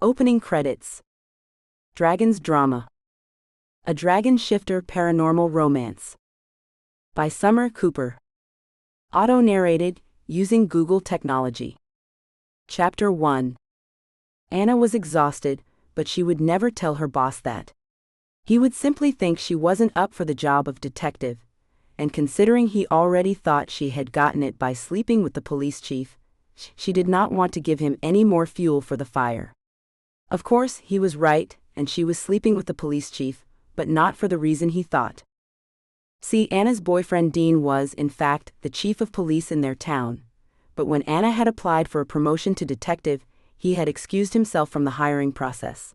Opening credits. Dragon's Drama. A Dragon Shifter Paranormal Romance. By Summer Cooper. Auto-narrated, using Google technology. Chapter 1. Anna was exhausted, but she would never tell her boss that. He would simply think she wasn't up for the job of detective, and considering he already thought she had gotten it by sleeping with the police chief, she did not want to give him any more fuel for the fire. Of course, he was right, and she was sleeping with the police chief, but not for the reason he thought. See, Anna's boyfriend Dean was, in fact, the chief of police in their town, but when Anna had applied for a promotion to detective, he had excused himself from the hiring process.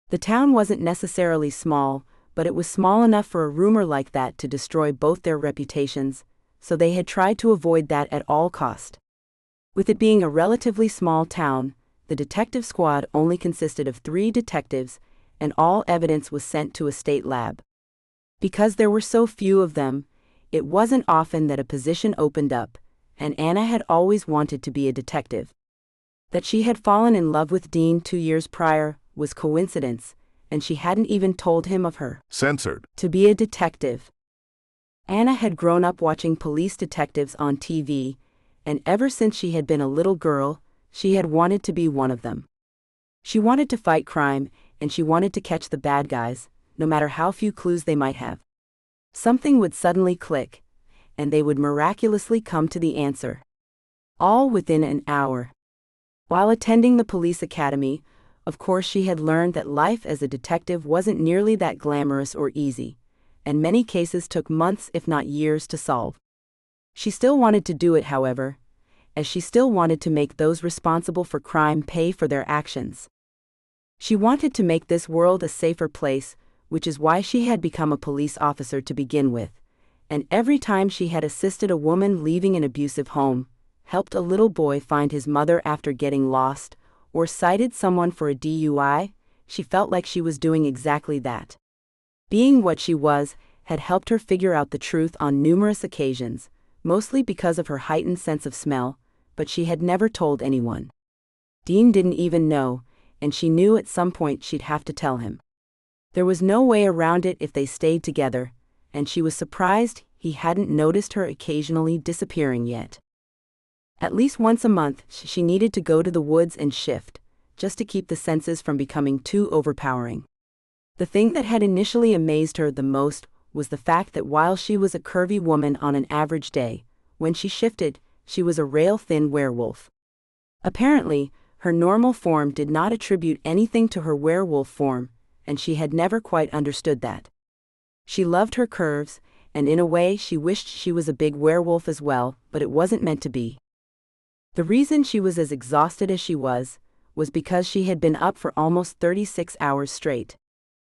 The town wasn't necessarily small, but it was small enough for a rumor like that to destroy both their reputations, so they had tried to avoid that at all cost. With it being a relatively small town, the detective squad only consisted of 3 detectives, and all evidence was sent to a state lab. Because there were so few of them, it wasn't often that a position opened up, and Anna had always wanted to be a detective. That she had fallen in love with Dean 2 years prior was coincidence, and she hadn't even told him of her Censored. to be a detective. Anna had grown up watching police detectives on TV, and ever since she had been a little girl, she had wanted to be one of them. She wanted to fight crime, and she wanted to catch the bad guys, no matter how few clues they might have. Something would suddenly click, and they would miraculously come to the answer. All within an hour. While attending the police academy, of course she had learned that life as a detective wasn't nearly that glamorous or easy, and many cases took months if not years to solve. She still wanted to do it, however, as she still wanted to make those responsible for crime pay for their actions. She wanted to make this world a safer place, which is why she had become a police officer to begin with, and every time she had assisted a woman leaving an abusive home, helped a little boy find his mother after getting lost, or cited someone for a DUI, she felt like she was doing exactly that. Being what she was had helped her figure out the truth on numerous occasions, mostly because of her heightened sense of smell, but she had never told anyone. Dean didn't even know, and she knew at some point she'd have to tell him. There was no way around it if they stayed together, and she was surprised he hadn't noticed her occasionally disappearing yet. At least once a month, she needed to go to the woods and shift, just to keep the senses from becoming too overpowering. The thing that had initially amazed her the most was the fact that while she was a curvy woman on an average day, when she shifted, she was a rail-thin werewolf. Apparently, her normal form did not attribute anything to her werewolf form, and she had never quite understood that. She loved her curves, and in a way she wished she was a big werewolf as well, but it wasn't meant to be. The reason she was as exhausted as she was because she had been up for almost 36 hours straight.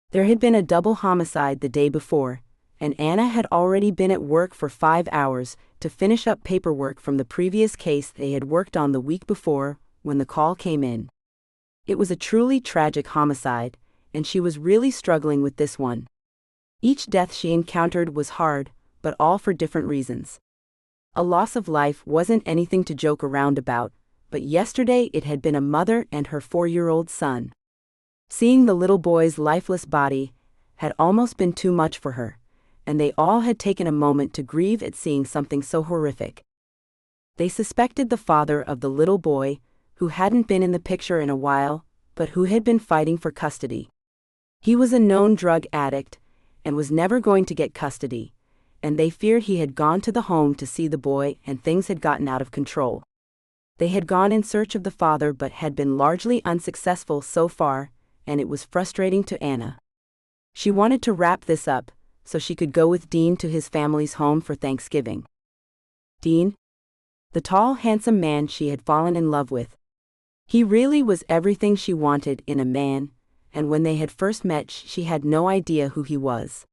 There had been a double homicide the day before, and Anna had already been at work for 5 hours to finish up paperwork from the previous case they had worked on the week before when the call came in. It was a truly tragic homicide, and she was really struggling with this one. Each death she encountered was hard, but all for different reasons. A loss of life wasn't anything to joke around about, but yesterday it had been a mother and her 4-year-old son. Seeing the little boy's lifeless body had almost been too much for her, and they all had taken a moment to grieve at seeing something so horrific. They suspected the father of the little boy, who hadn't been in the picture in a while, but who had been fighting for custody. He was a known drug addict, and was never going to get custody, and they feared he had gone to the home to see the boy and things had gotten out of control. They had gone in search of the father but had been largely unsuccessful so far, and it was frustrating to Anna. She wanted to wrap this up, so she could go with Dean to his family's home for Thanksgiving. Dean? The tall, handsome man she had fallen in love with. He really was everything she wanted in a man, and when they had first met she had no idea who he was.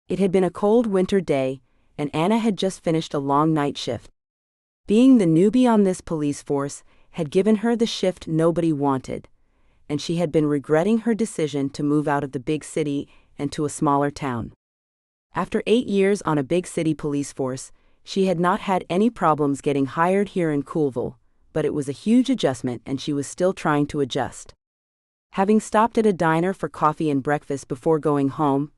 It had been a cold winter day, and Anna had just finished a long night shift. Being the newbie on this police force had given her the shift nobody wanted, and she had been regretting her decision to move out of the big city and to a smaller town. After 8 years on a big city police force, she had not had any problems getting hired here in Coolville, but it was a huge adjustment and she was still trying to adjust. Having stopped at a diner for coffee and breakfast before going home,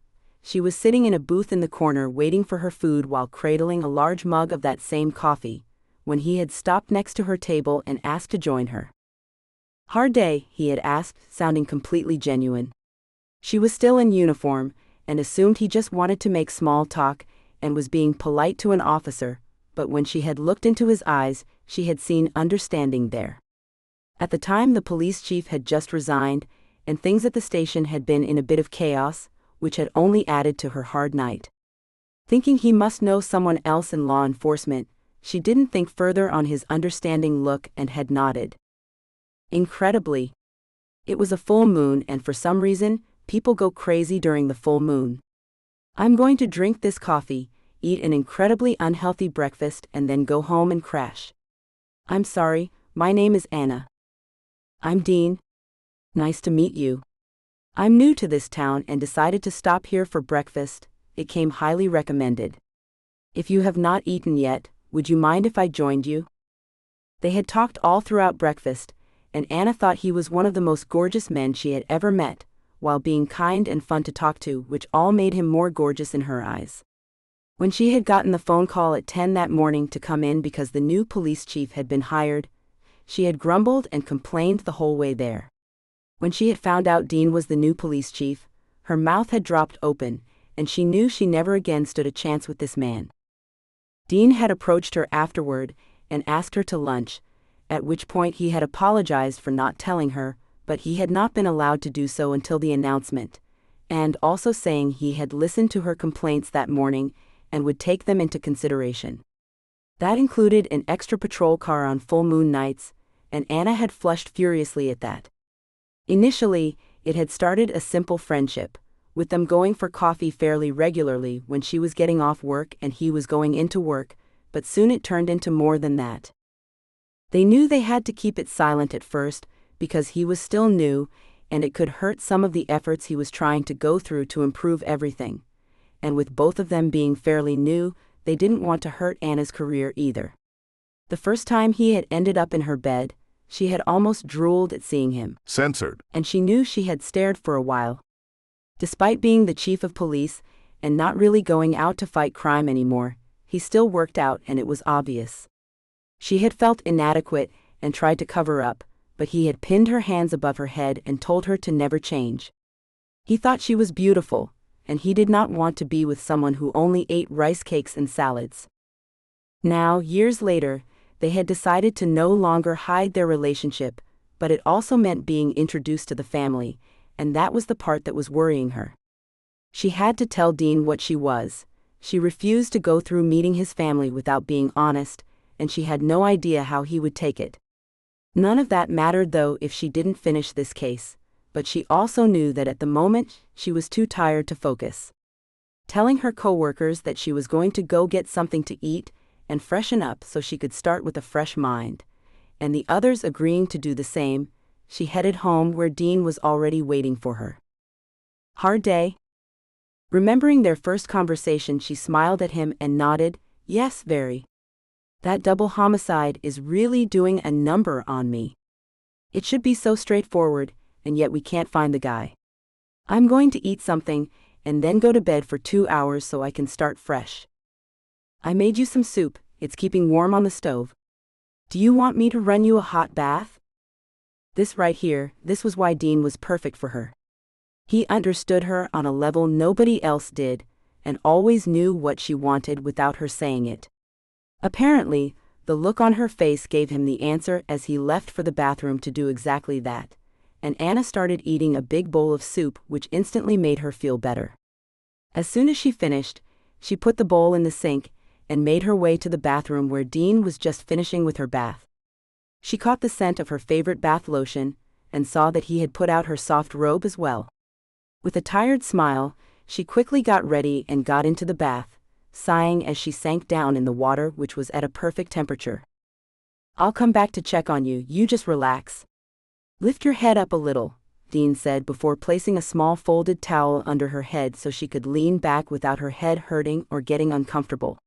she was sitting in a booth in the corner waiting for her food while cradling a large mug of that same coffee, when he had stopped next to her table and asked to join her. "Hard day?" he had asked, sounding completely genuine. She was still in uniform, and assumed he just wanted to make small talk and was being polite to an officer, but when she had looked into his eyes, she had seen understanding there. At the time, the police chief had just resigned, and things at the station had been in a bit of chaos, which had only added to her hard night. Thinking he must know someone else in law enforcement, she didn't think further on his understanding look and had nodded. Incredibly, it was a full moon, and for some reason, people go crazy during the full moon. "I'm going to drink this coffee, eat an incredibly unhealthy breakfast, and then go home and crash. I'm sorry, my name is Anna." "I'm Dean. Nice to meet you. I'm new to this town and decided to stop here for breakfast. It came highly recommended. If you have not eaten yet, would you mind if I joined you?" They had talked all throughout breakfast, and Anna thought he was one of the most gorgeous men she had ever met, while being kind and fun to talk to, which all made him more gorgeous in her eyes. When she had gotten the phone call at 10 that morning to come in because the new police chief had been hired, she had grumbled and complained the whole way there. When she had found out Dean was the new police chief, her mouth had dropped open, and she knew she never again stood a chance with this man. Dean had approached her afterward and asked her to lunch, at which point he had apologized for not telling her, but he had not been allowed to do so until the announcement, and also saying he had listened to her complaints that morning and would take them into consideration. That included an extra patrol car on full moon nights, and Anna had flushed furiously at that. Initially, it had started a simple friendship, with them going for coffee fairly regularly when she was getting off work and he was going into work, but soon it turned into more than that. They knew they had to keep it silent at first, because he was still new, and it could hurt some of the efforts he was trying to go through to improve everything. And with both of them being fairly new, they didn't want to hurt Anna's career either. The first time he had ended up in her bed, she had almost drooled at seeing him. Censored. And she knew she had stared for a while. Despite being the chief of police, and not really going out to fight crime anymore, he still worked out, and it was obvious. She had felt inadequate and tried to cover up, but he had pinned her hands above her head and told her to never change. He thought she was beautiful, and he did not want to be with someone who only ate rice cakes and salads. Now, years later, they had decided to no longer hide their relationship, but it also meant being introduced to the family, and that was the part that was worrying her. She had to tell Dean what she was. She refused to go through meeting his family without being honest, and she had no idea how he would take it. None of that mattered though if she didn't finish this case, but she also knew that at the moment, she was too tired to focus. Telling her coworkers that she was going to go get something to eat and freshen up so she could start with a fresh mind, and the others agreeing to do the same, she headed home where Dean was already waiting for her. "Hard day?" Remembering their first conversation, she smiled at him and nodded, "Yes, very. That double homicide is really doing a number on me. It should be so straightforward, and yet we can't find the guy. I'm going to eat something, and then go to bed for 2 hours so I can start fresh. I made you some soup, it's keeping warm on the stove. Do you want me to run you a hot bath?" This right here, this was why Dean was perfect for her. He understood her on a level nobody else did, and always knew what she wanted without her saying it. Apparently, the look on her face gave him the answer as he left for the bathroom to do exactly that, and Anna started eating a big bowl of soup, which instantly made her feel better. As soon as she finished, she put the bowl in the sink and made her way to the bathroom where Dean was just finishing with her bath. She caught the scent of her favorite bath lotion and saw that he had put out her soft robe as well. With a tired smile, she quickly got ready and got into the bath, sighing as she sank down in the water, which was at a perfect temperature. "I'll come back to check on you, you just relax. Lift your head up a little," Dean said before placing a small folded towel under her head so she could lean back without her head hurting or getting uncomfortable.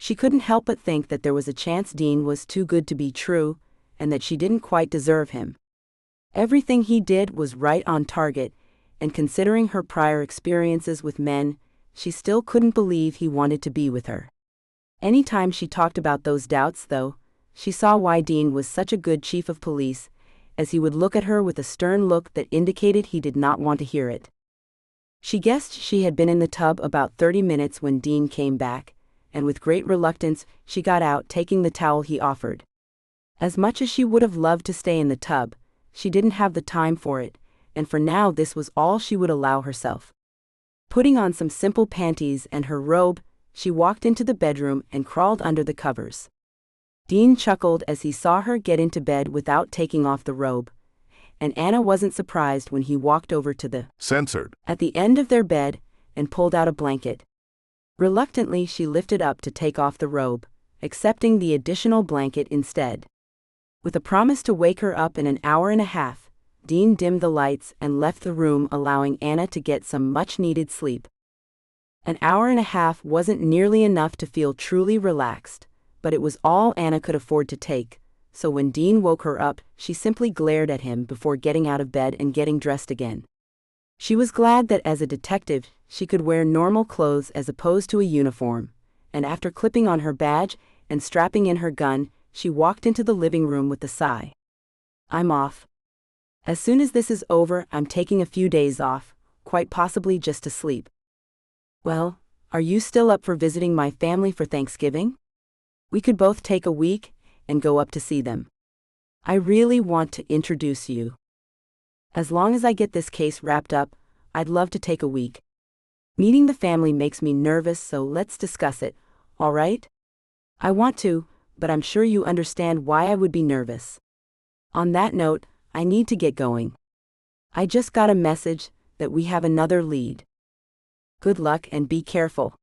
She couldn't help but think that there was a chance Dean was too good to be true, and that she didn't quite deserve him. Everything he did was right on target, and considering her prior experiences with men, she still couldn't believe he wanted to be with her. Anytime she talked about those doubts, though, she saw why Dean was such a good chief of police, as he would look at her with a stern look that indicated he did not want to hear it. She guessed she had been in the tub about 30 minutes when Dean came back, and with great reluctance she got out, taking the towel he offered. As much as she would have loved to stay in the tub, she didn't have the time for it, and for now this was all she would allow herself. Putting on some simple panties and her robe, she walked into the bedroom and crawled under the covers. Dean chuckled as he saw her get into bed without taking off the robe, and Anna wasn't surprised when he walked over to the censored at the end of their bed and pulled out a blanket. Reluctantly, she lifted up to take off the robe, accepting the additional blanket instead. With a promise to wake her up in an hour and a half, Dean dimmed the lights and left the room, allowing Anna to get some much-needed sleep. An hour and a half wasn't nearly enough to feel truly relaxed, but it was all Anna could afford to take, so when Dean woke her up, she simply glared at him before getting out of bed and getting dressed again. She was glad that as a detective, she could wear normal clothes as opposed to a uniform, and after clipping on her badge and strapping in her gun, she walked into the living room with a sigh. "I'm off. As soon as this is over, I'm taking a few days off, quite possibly just to sleep." "Well, are you still up for visiting my family for Thanksgiving? We could both take a week and go up to see them. I really want to introduce you. As long as I get this case wrapped up, I'd love to take a week. Meeting the family makes me nervous, so let's discuss it, all right? I want to, but I'm sure you understand why I would be nervous. On that note, I need to get going. I just got a message that we have another lead. Good luck and be careful."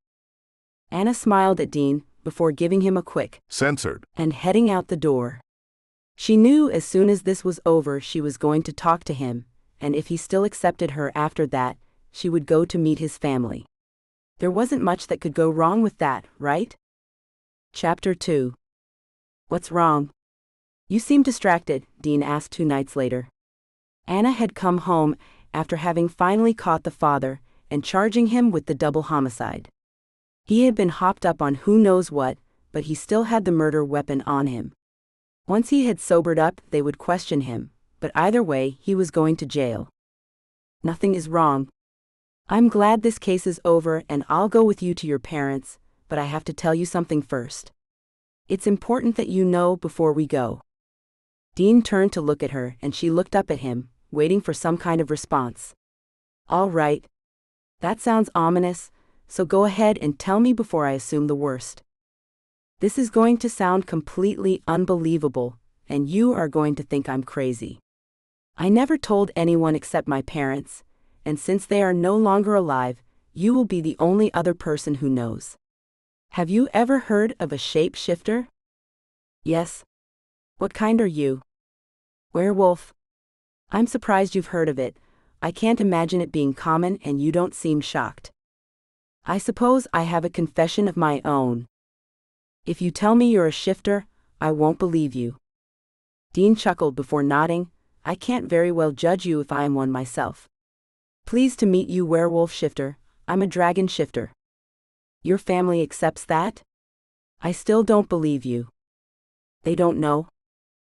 Anna smiled at Dean before giving him a quick censored and heading out the door. She knew as soon as this was over she was going to talk to him, and if he still accepted her after that, she would go to meet his family. There wasn't much that could go wrong with that, right? Chapter 2. What's wrong? You seem distracted, Dean asked 2 nights later. Anna had come home after having finally caught the father and charging him with the double homicide. He had been hopped up on who knows what, but he still had the murder weapon on him. Once he had sobered up, they would question him, but either way, he was going to jail. Nothing is wrong. I'm glad this case is over and I'll go with you to your parents, but I have to tell you something first. It's important that you know before we go. Dean turned to look at her and she looked up at him, waiting for some kind of response. All right. That sounds ominous, so go ahead and tell me before I assume the worst. This is going to sound completely unbelievable, and you are going to think I'm crazy. I never told anyone except my parents, and since they are no longer alive, you will be the only other person who knows. Have you ever heard of a shapeshifter? Yes. What kind are you? Werewolf. I'm surprised you've heard of it. I can't imagine it being common and you don't seem shocked. I suppose I have a confession of my own. If you tell me you're a shifter, I won't believe you. Dean chuckled before nodding. I can't very well judge you if I am one myself. Pleased to meet you, werewolf shifter. I'm a dragon shifter. Your family accepts that? I still don't believe you. They don't know?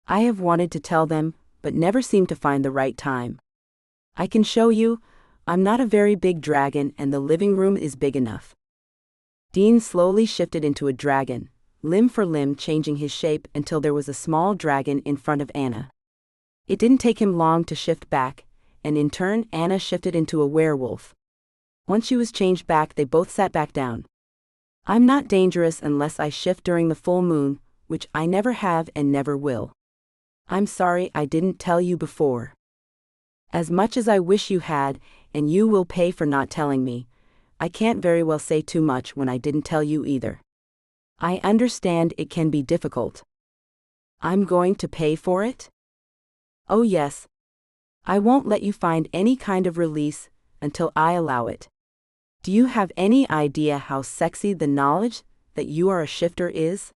I have wanted to tell them, but never seem to find the right time. I can show you. I'm not a very big dragon and the living room is big enough. Dean slowly shifted into a dragon, limb for limb changing his shape until there was a small dragon in front of Anna. It didn't take him long to shift back, and in turn Anna shifted into a werewolf. Once she was changed back, they both sat back down. I'm not dangerous unless I shift during the full moon, which I never have and never will. I'm sorry I didn't tell you before. As much as I wish you had, and you will pay for not telling me, I can't very well say too much when I didn't tell you either. I understand it can be difficult. I'm going to pay for it? Oh yes. I won't let you find any kind of release until I allow it. Do you have any idea how sexy the knowledge that you are a shifter is?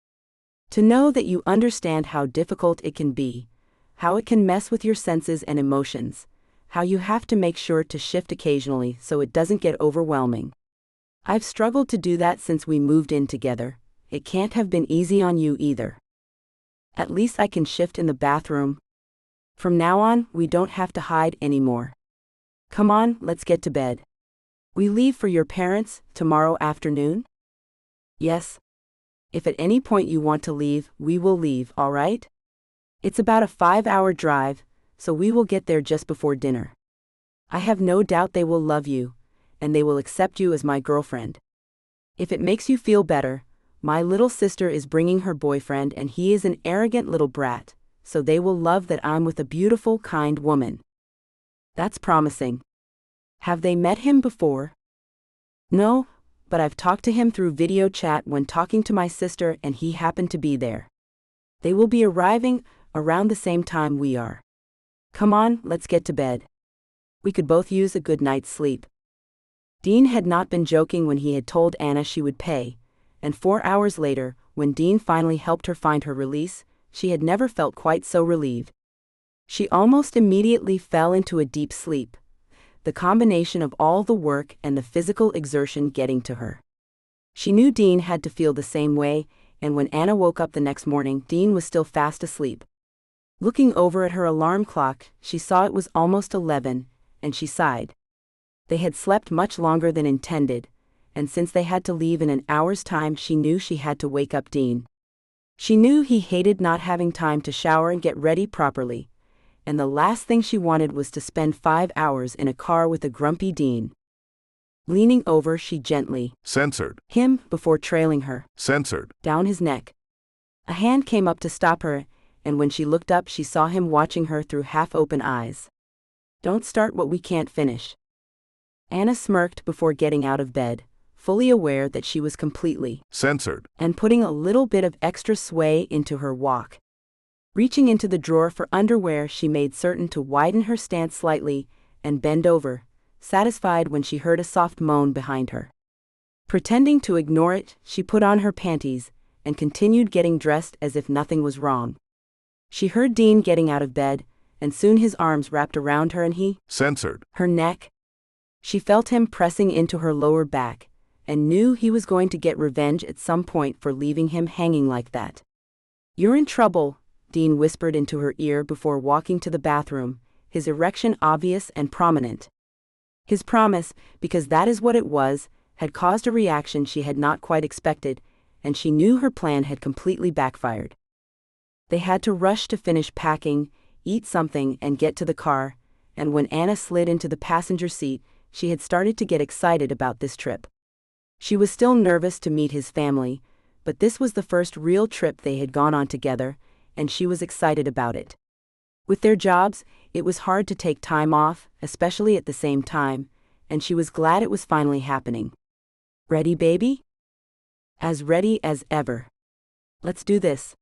To know that you understand how difficult it can be, how it can mess with your senses and emotions, how you have to make sure to shift occasionally so it doesn't get overwhelming. I've struggled to do that since we moved in together. It can't have been easy on you either. At least I can shift in the bathroom. From now on, we don't have to hide anymore. Come on, let's get to bed. We leave for your parents tomorrow afternoon? Yes. If at any point you want to leave, we will leave, all right? It's about a 5-hour drive, so we will get there just before dinner. I have no doubt they will love you, and they will accept you as my girlfriend. If it makes you feel better, my little sister is bringing her boyfriend and he is an arrogant little brat, so they will love that I'm with a beautiful, kind woman. That's promising. Have they met him before? No, but I've talked to him through video chat when talking to my sister and he happened to be there. They will be arriving around the same time we are. Come on, let's get to bed. We could both use a good night's sleep. Dean had not been joking when he had told Anna she would pay, and 4 hours later, when Dean finally helped her find her release, she had never felt quite so relieved. She almost immediately fell into a deep sleep, the combination of all the work and the physical exertion getting to her. She knew Dean had to feel the same way, and when Anna woke up the next morning, Dean was still fast asleep. Looking over at her alarm clock, she saw it was almost 11, and she sighed. They had slept much longer than intended, and since they had to leave in an hour's time, she knew she had to wake up Dean. She knew he hated not having time to shower and get ready properly, and the last thing she wanted was to spend 5 hours in a car with a grumpy Dean. Leaning over, she gently censored him before trailing her censored down his neck. A hand came up to stop her, and when she looked up, she saw him watching her through half-open eyes. Don't start what we can't finish. Anna smirked before getting out of bed, fully aware that she was completely censored and putting a little bit of extra sway into her walk. Reaching into the drawer for underwear, she made certain to widen her stance slightly and bend over, satisfied when she heard a soft moan behind her. Pretending to ignore it, she put on her panties and continued getting dressed as if nothing was wrong. She heard Dean getting out of bed, and soon his arms wrapped around her and he censored her neck. She felt him pressing into her lower back, and knew he was going to get revenge at some point for leaving him hanging like that. You're in trouble, Dean whispered into her ear before walking to the bathroom, his erection obvious and prominent. His promise, because that is what it was, had caused a reaction she had not quite expected, and she knew her plan had completely backfired. They had to rush to finish packing, eat something, and get to the car, and when Anna slid into the passenger seat, she had started to get excited about this trip. She was still nervous to meet his family, but this was the first real trip they had gone on together, and she was excited about it. With their jobs, it was hard to take time off, especially at the same time, and she was glad it was finally happening. Ready, baby? As ready as ever. Let's do this.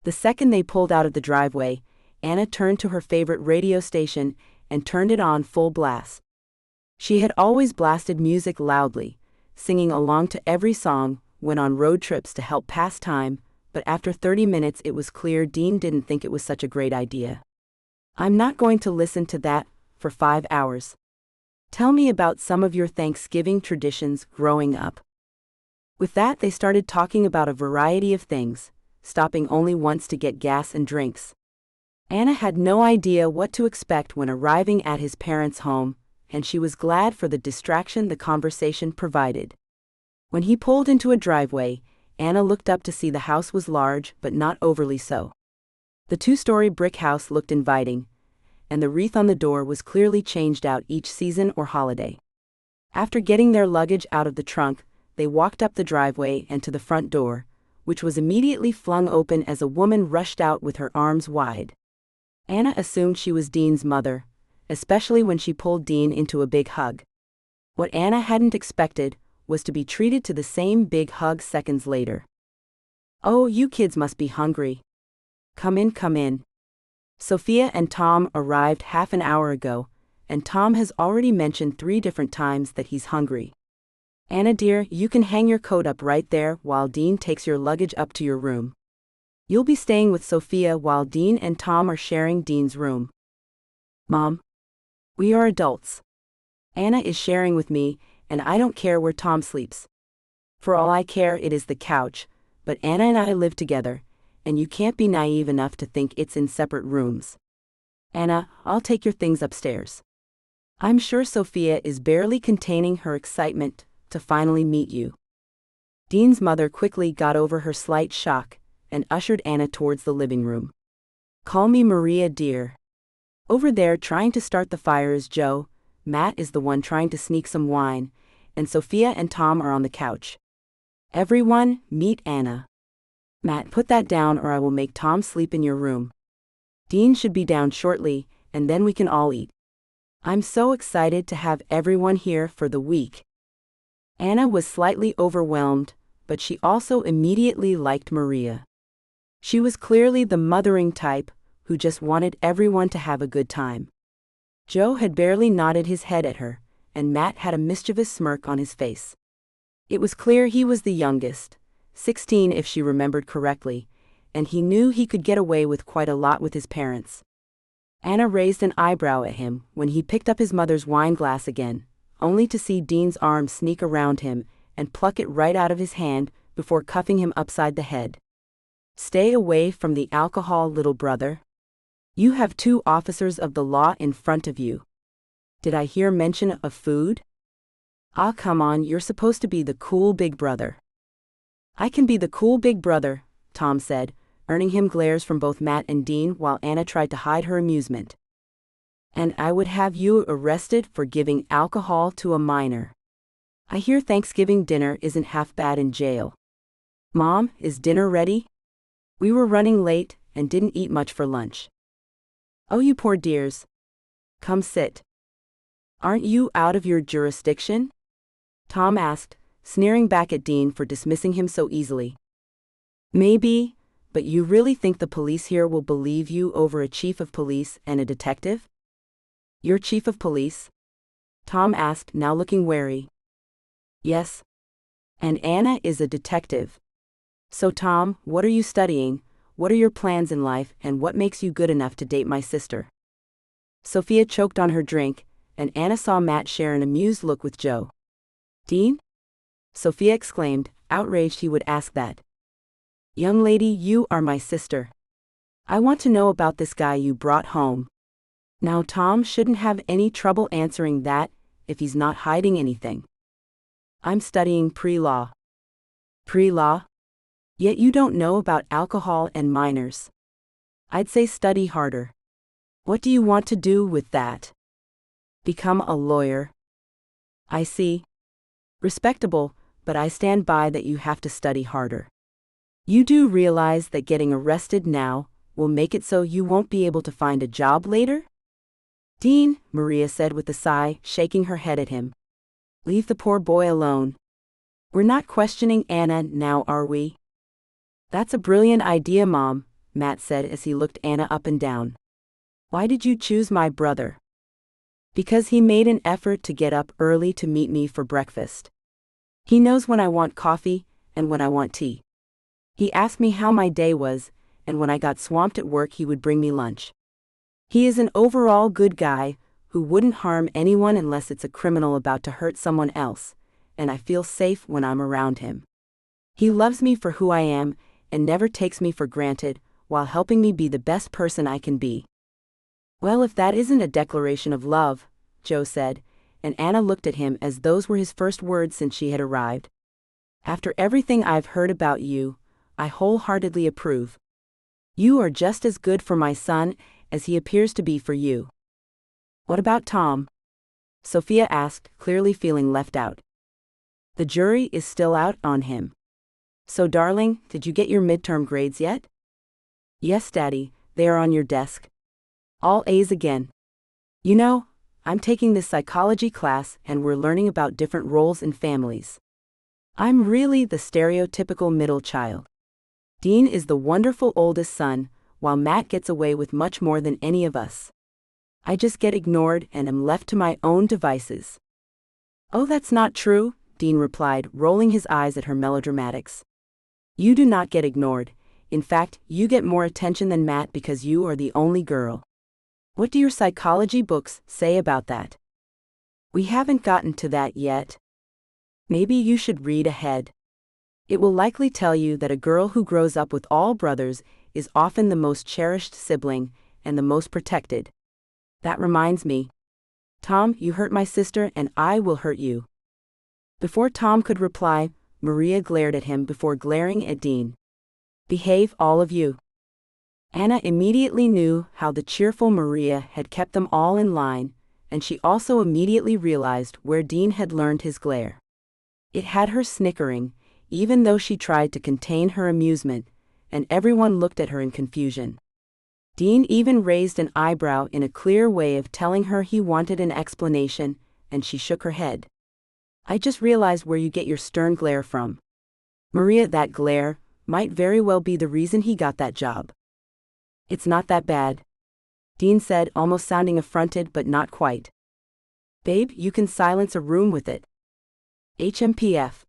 The second they pulled out of the driveway, Anna turned to her favorite radio station and turned it on full blast. She had always blasted music loudly, singing along to every song, went on road trips to help pass time, but after 30 minutes it was clear Dean didn't think it was such a great idea. I'm not going to listen to that for 5 hours. Tell me about some of your Thanksgiving traditions growing up. With that, they started talking about a variety of things, stopping only once to get gas and drinks. Anna had no idea what to expect when arriving at his parents' home, and she was glad for the distraction the conversation provided. When he pulled into a driveway, Anna looked up to see the house was large but not overly so. The 2-story brick house looked inviting, and the wreath on the door was clearly changed out each season or holiday. After getting their luggage out of the trunk, they walked up the driveway and to the front door, which was immediately flung open as a woman rushed out with her arms wide. Anna assumed she was Dean's mother, especially when she pulled Dean into a big hug. What Anna hadn't expected was to be treated to the same big hug seconds later. Oh, you kids must be hungry. Come in, come in. Sophia and Tom arrived half an hour ago, and Tom has already mentioned 3 different times that he's hungry. Anna dear, you can hang your coat up right there while Dean takes your luggage up to your room. You'll be staying with Sophia while Dean and Tom are sharing Dean's room. Mom, we are adults. Anna is sharing with me, and I don't care where Tom sleeps. For all I care, it is the couch, but Anna and I live together, and you can't be naive enough to think it's in separate rooms. Anna, I'll take your things upstairs. I'm sure Sophia is barely containing her excitement to finally meet you. Dean's mother quickly got over her slight shock and ushered Anna towards the living room. Call me Maria, dear. Over there trying to start the fire is Joe, Matt is the one trying to sneak some wine, and Sophia and Tom are on the couch. Everyone, meet Anna. Matt, put that down or I will make Tom sleep in your room. Dean should be down shortly, and then we can all eat. I'm so excited to have everyone here for the week. Anna was slightly overwhelmed, but she also immediately liked Maria. She was clearly the mothering type, who just wanted everyone to have a good time. Joe had barely nodded his head at her, and Matt had a mischievous smirk on his face. It was clear he was the youngest, 16 if she remembered correctly, and he knew he could get away with quite a lot with his parents. Anna raised an eyebrow at him when he picked up his mother's wine glass again, only to see Dean's arm sneak around him and pluck it right out of his hand before cuffing him upside the head. Stay away from the alcohol, little brother. You have 2 officers of the law in front of you. Did I hear mention of food? Ah, come on, you're supposed to be the cool big brother. I can be the cool big brother, Tom said, earning him glares from both Matt and Dean while Anna tried to hide her amusement. And I would have you arrested for giving alcohol to a minor. I hear Thanksgiving dinner isn't half bad in jail. Mom, is dinner ready? We were running late and didn't eat much for lunch. Oh, you poor dears. Come sit. Aren't you out of your jurisdiction? Tom asked, sneering back at Dean for dismissing him so easily. Maybe, but you really think the police here will believe you over a chief of police and a detective? You're chief of police? Tom asked, now looking wary. Yes. And Anna is a detective. So Tom, what are you studying? What are your plans in life, and what makes you good enough to date my sister? Sophia choked on her drink, and Anna saw Matt share an amused look with Joe. Dean? Sophia exclaimed, outraged he would ask that. Young lady, you are my sister. I want to know about this guy you brought home. Now Tom shouldn't have any trouble answering that, if he's not hiding anything. I'm studying pre-law. Pre-law? Yet you don't know about alcohol and minors. I'd say study harder. What do you want to do with that? Become a lawyer. I see. Respectable, but I stand by that you have to study harder. You do realize that getting arrested now will make it so you won't be able to find a job later? Dean, Maria said with a sigh, shaking her head at him. Leave the poor boy alone. We're not questioning Anna now, are we? That's a brilliant idea, Mom, Matt said as he looked Anna up and down. Why did you choose my brother? Because he made an effort to get up early to meet me for breakfast. He knows when I want coffee and when I want tea. He asked me how my day was, and when I got swamped at work he would bring me lunch. He is an overall good guy who wouldn't harm anyone unless it's a criminal about to hurt someone else, and I feel safe when I'm around him. He loves me for who I am and never takes me for granted, while helping me be the best person I can be. Well, if that isn't a declaration of love, Joe said, and Anna looked at him as those were his first words since she had arrived. After everything I've heard about you, I wholeheartedly approve. You are just as good for my son as he appears to be for you. What about Tom? Sophia asked, clearly feeling left out. The jury is still out on him. So darling, did you get your midterm grades yet? Yes, Daddy, they are on your desk. All A's again. You know, I'm taking this psychology class and we're learning about different roles in families. I'm really the stereotypical middle child. Dean is the wonderful oldest son, while Matt gets away with much more than any of us. I just get ignored and am left to my own devices. Oh, that's not true, Dean replied, rolling his eyes at her melodramatics. You do not get ignored. In fact, you get more attention than Matt because you are the only girl. What do your psychology books say about that? We haven't gotten to that yet. Maybe you should read ahead. It will likely tell you that a girl who grows up with all brothers is often the most cherished sibling and the most protected. That reminds me. Tom, you hurt my sister and I will hurt you. Before Tom could reply, Maria glared at him before glaring at Dean. Behave, all of you. Anna immediately knew how the cheerful Maria had kept them all in line, and she also immediately realized where Dean had learned his glare. It had her snickering, even though she tried to contain her amusement, and everyone looked at her in confusion. Dean even raised an eyebrow in a clear way of telling her he wanted an explanation, and she shook her head. I just realized where you get your stern glare from. Maria, that glare might very well be the reason he got that job. It's not that bad, Dean said, almost sounding affronted but not quite. Babe, you can silence a room with it. HMPF.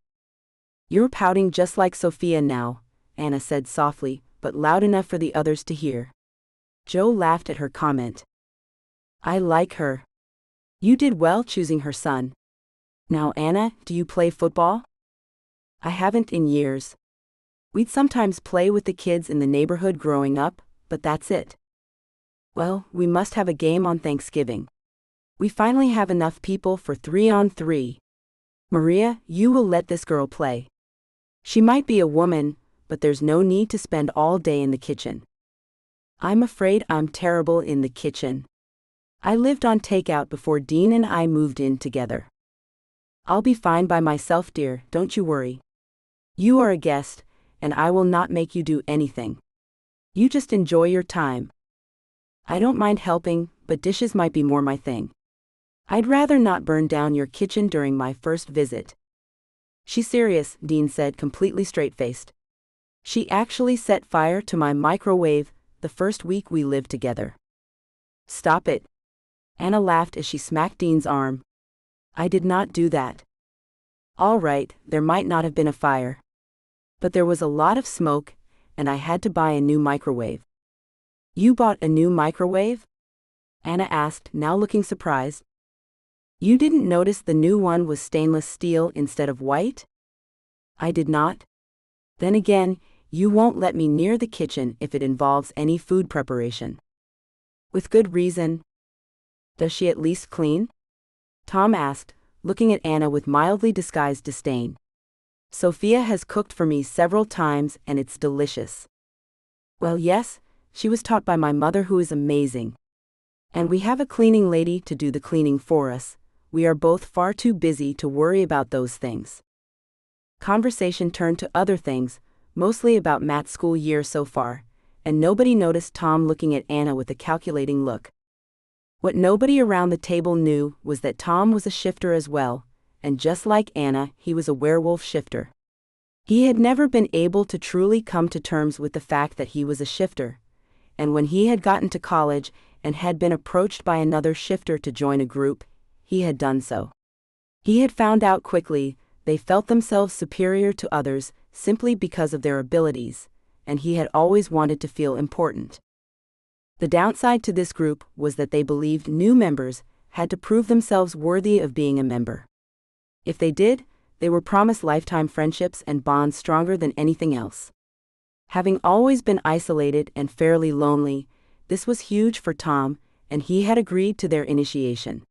You're pouting just like Sophia now, Anna said softly, but loud enough for the others to hear. Joe laughed at her comment. I like her. You did well choosing her son. Now Anna, do you play football? I haven't in years. We'd sometimes play with the kids in the neighborhood growing up, but that's it. Well, we must have a game on Thanksgiving. We finally have enough people for 3-on-3. Maria, you will let this girl play. She might be a woman, but there's no need to spend all day in the kitchen. I'm afraid I'm terrible in the kitchen. I lived on takeout before Dean and I moved in together. I'll be fine by myself, dear, don't you worry. You are a guest, and I will not make you do anything. You just enjoy your time. I don't mind helping, but dishes might be more my thing. I'd rather not burn down your kitchen during my first visit. She's serious, Dean said, completely straight-faced. She actually set fire to my microwave the first week we lived together. Stop it. Anna laughed as she smacked Dean's arm. I did not do that. All right, there might not have been a fire. But there was a lot of smoke, and I had to buy a new microwave. You bought a new microwave? Anna asked, now looking surprised. You didn't notice the new one was stainless steel instead of white? I did not. Then again, you won't let me near the kitchen if it involves any food preparation. With good reason. Does she at least clean? Tom asked, looking at Anna with mildly disguised disdain. Sophia has cooked for me several times and it's delicious. Well, yes, she was taught by my mother who is amazing. And we have a cleaning lady to do the cleaning for us. We are both far too busy to worry about those things. Conversation turned to other things, mostly about Matt's school year so far, and nobody noticed Tom looking at Anna with a calculating look. What nobody around the table knew was that Tom was a shifter as well, and just like Anna, he was a werewolf shifter. He had never been able to truly come to terms with the fact that he was a shifter, and when he had gotten to college and had been approached by another shifter to join a group, he had done so. He had found out quickly they felt themselves superior to others simply because of their abilities, and he had always wanted to feel important. The downside to this group was that they believed new members had to prove themselves worthy of being a member. If they did, they were promised lifetime friendships and bonds stronger than anything else. Having always been isolated and fairly lonely, this was huge for Tom, and he had agreed to their initiation.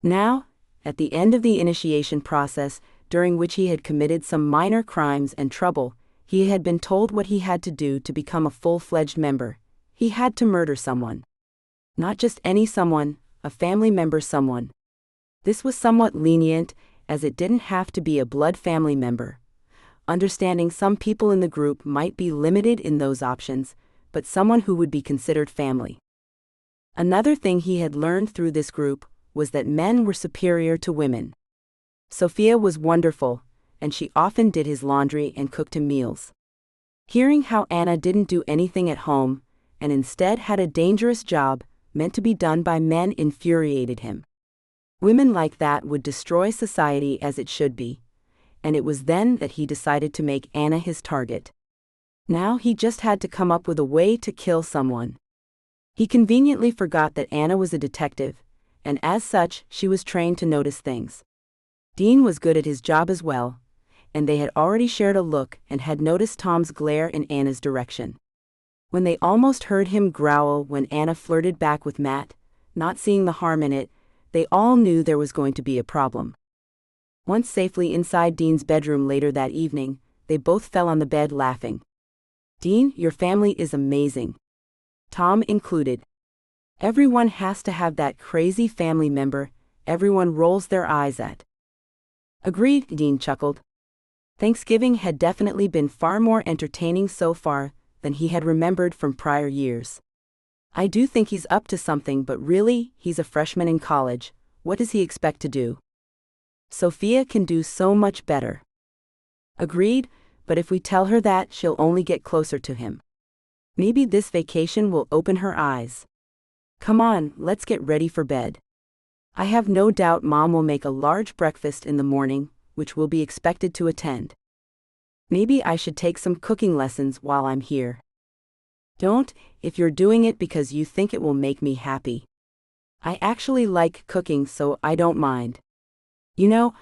Now, at the end of the initiation process, during which he had committed some minor crimes and trouble, he had been told what he had to do to become a full-fledged member. He had to murder someone. Not just any someone, a family member someone. This was somewhat lenient, as it didn't have to be a blood family member. Understanding some people in the group might be limited in those options, but someone who would be considered family. Another thing he had learned through this group was that men were superior to women. Sophia was wonderful, and she often did his laundry and cooked him meals. Hearing how Anna didn't do anything at home, and instead had a dangerous job meant to be done by men infuriated him. Women like that would destroy society as it should be, and it was then that he decided to make Anna his target. Now he just had to come up with a way to kill someone. He conveniently forgot that Anna was a detective, and as such, she was trained to notice things. Dean was good at his job as well, and they had already shared a look and had noticed Tom's glare in Anna's direction. When they almost heard him growl when Anna flirted back with Matt, not seeing the harm in it, they all knew there was going to be a problem. Once safely inside Dean's bedroom later that evening, they both fell on the bed laughing. "Dean, your family is amazing. Tom included. Everyone has to have that crazy family member everyone rolls their eyes at." "Agreed," Dean chuckled. Thanksgiving had definitely been far more entertaining so far than he had remembered from prior years. "I do think he's up to something, but really, he's a freshman in college. What does he expect to do? Sophia can do so much better." "Agreed, but if we tell her that, she'll only get closer to him. Maybe this vacation will open her eyes. Come on, let's get ready for bed. I have no doubt Mom will make a large breakfast in the morning, which we'll be expected to attend. Maybe I should take some cooking lessons while I'm here." "Don't, if you're doing it because you think it will make me happy. I actually like cooking, so I don't mind. You know,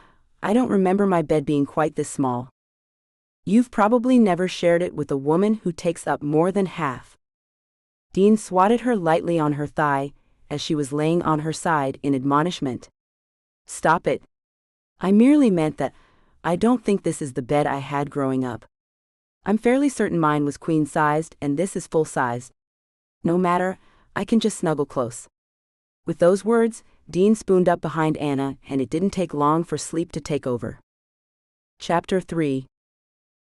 I don't remember my bed being quite this small." "You've probably never shared it with a woman who takes up more than half." Dean swatted her lightly on her thigh as she was laying on her side in admonishment. "Stop it. I merely meant that I don't think this is the bed I had growing up. I'm fairly certain mine was queen-sized and this is full-sized. No matter, I can just snuggle close." With those words, Dean spooned up behind Anna, and it didn't take long for sleep to take over. Chapter 3.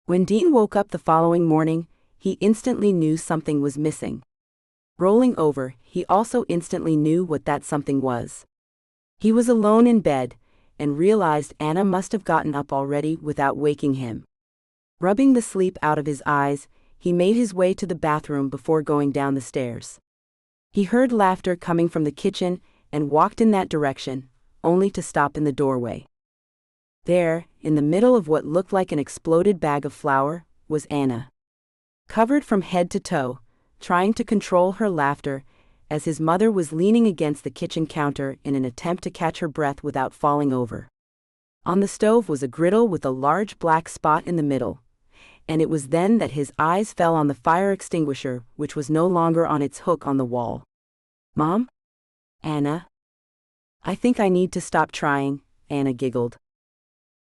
When Dean woke up the following morning, he instantly knew something was missing. Rolling over, he also instantly knew what that something was. He was alone in bed, and realized Anna must have gotten up already without waking him. Rubbing the sleep out of his eyes, he made his way to the bathroom before going down the stairs. He heard laughter coming from the kitchen and walked in that direction, only to stop in the doorway. There, in the middle of what looked like an exploded bag of flour, was Anna. Covered from head to toe, trying to control her laughter, as his mother was leaning against the kitchen counter in an attempt to catch her breath without falling over. On the stove was a griddle with a large black spot in the middle, and it was then that his eyes fell on the fire extinguisher, which was no longer on its hook on the wall. "Mom? Anna? I think I need to stop trying," Anna giggled.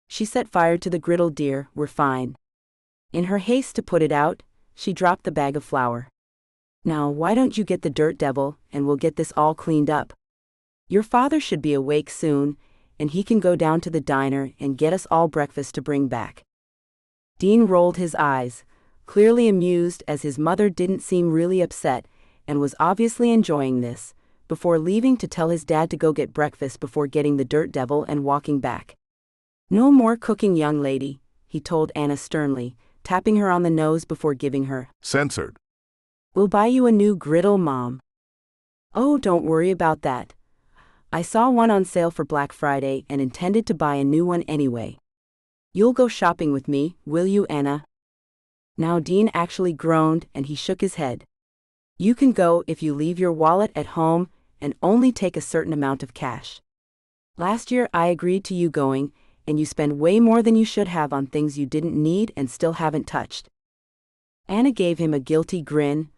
She set fire to the griddle. "Dear, we're fine." In her haste to put it out, she dropped the bag of flour. "Now why don't you get the dirt devil, and we'll get this all cleaned up. Your father should be awake soon, and he can go down to the diner and get us all breakfast to bring back." Dean rolled his eyes, clearly amused as his mother didn't seem really upset and was obviously enjoying this, before leaving to tell his dad to go get breakfast before getting the dirt devil and walking back. "No more cooking, young lady," he told Anna sternly, tapping her on the nose before giving her Censored. "We'll buy you a new griddle, Mom." "Oh, don't worry about that. I saw one on sale for Black Friday and intended to buy a new one anyway. You'll go shopping with me, will you, Anna?" Now Dean actually groaned and he shook his head. "You can go if you leave your wallet at home and only take a certain amount of cash. Last year I agreed to you going, and you spend way more than you should have on things you didn't need and still haven't touched." Anna gave him a guilty grin,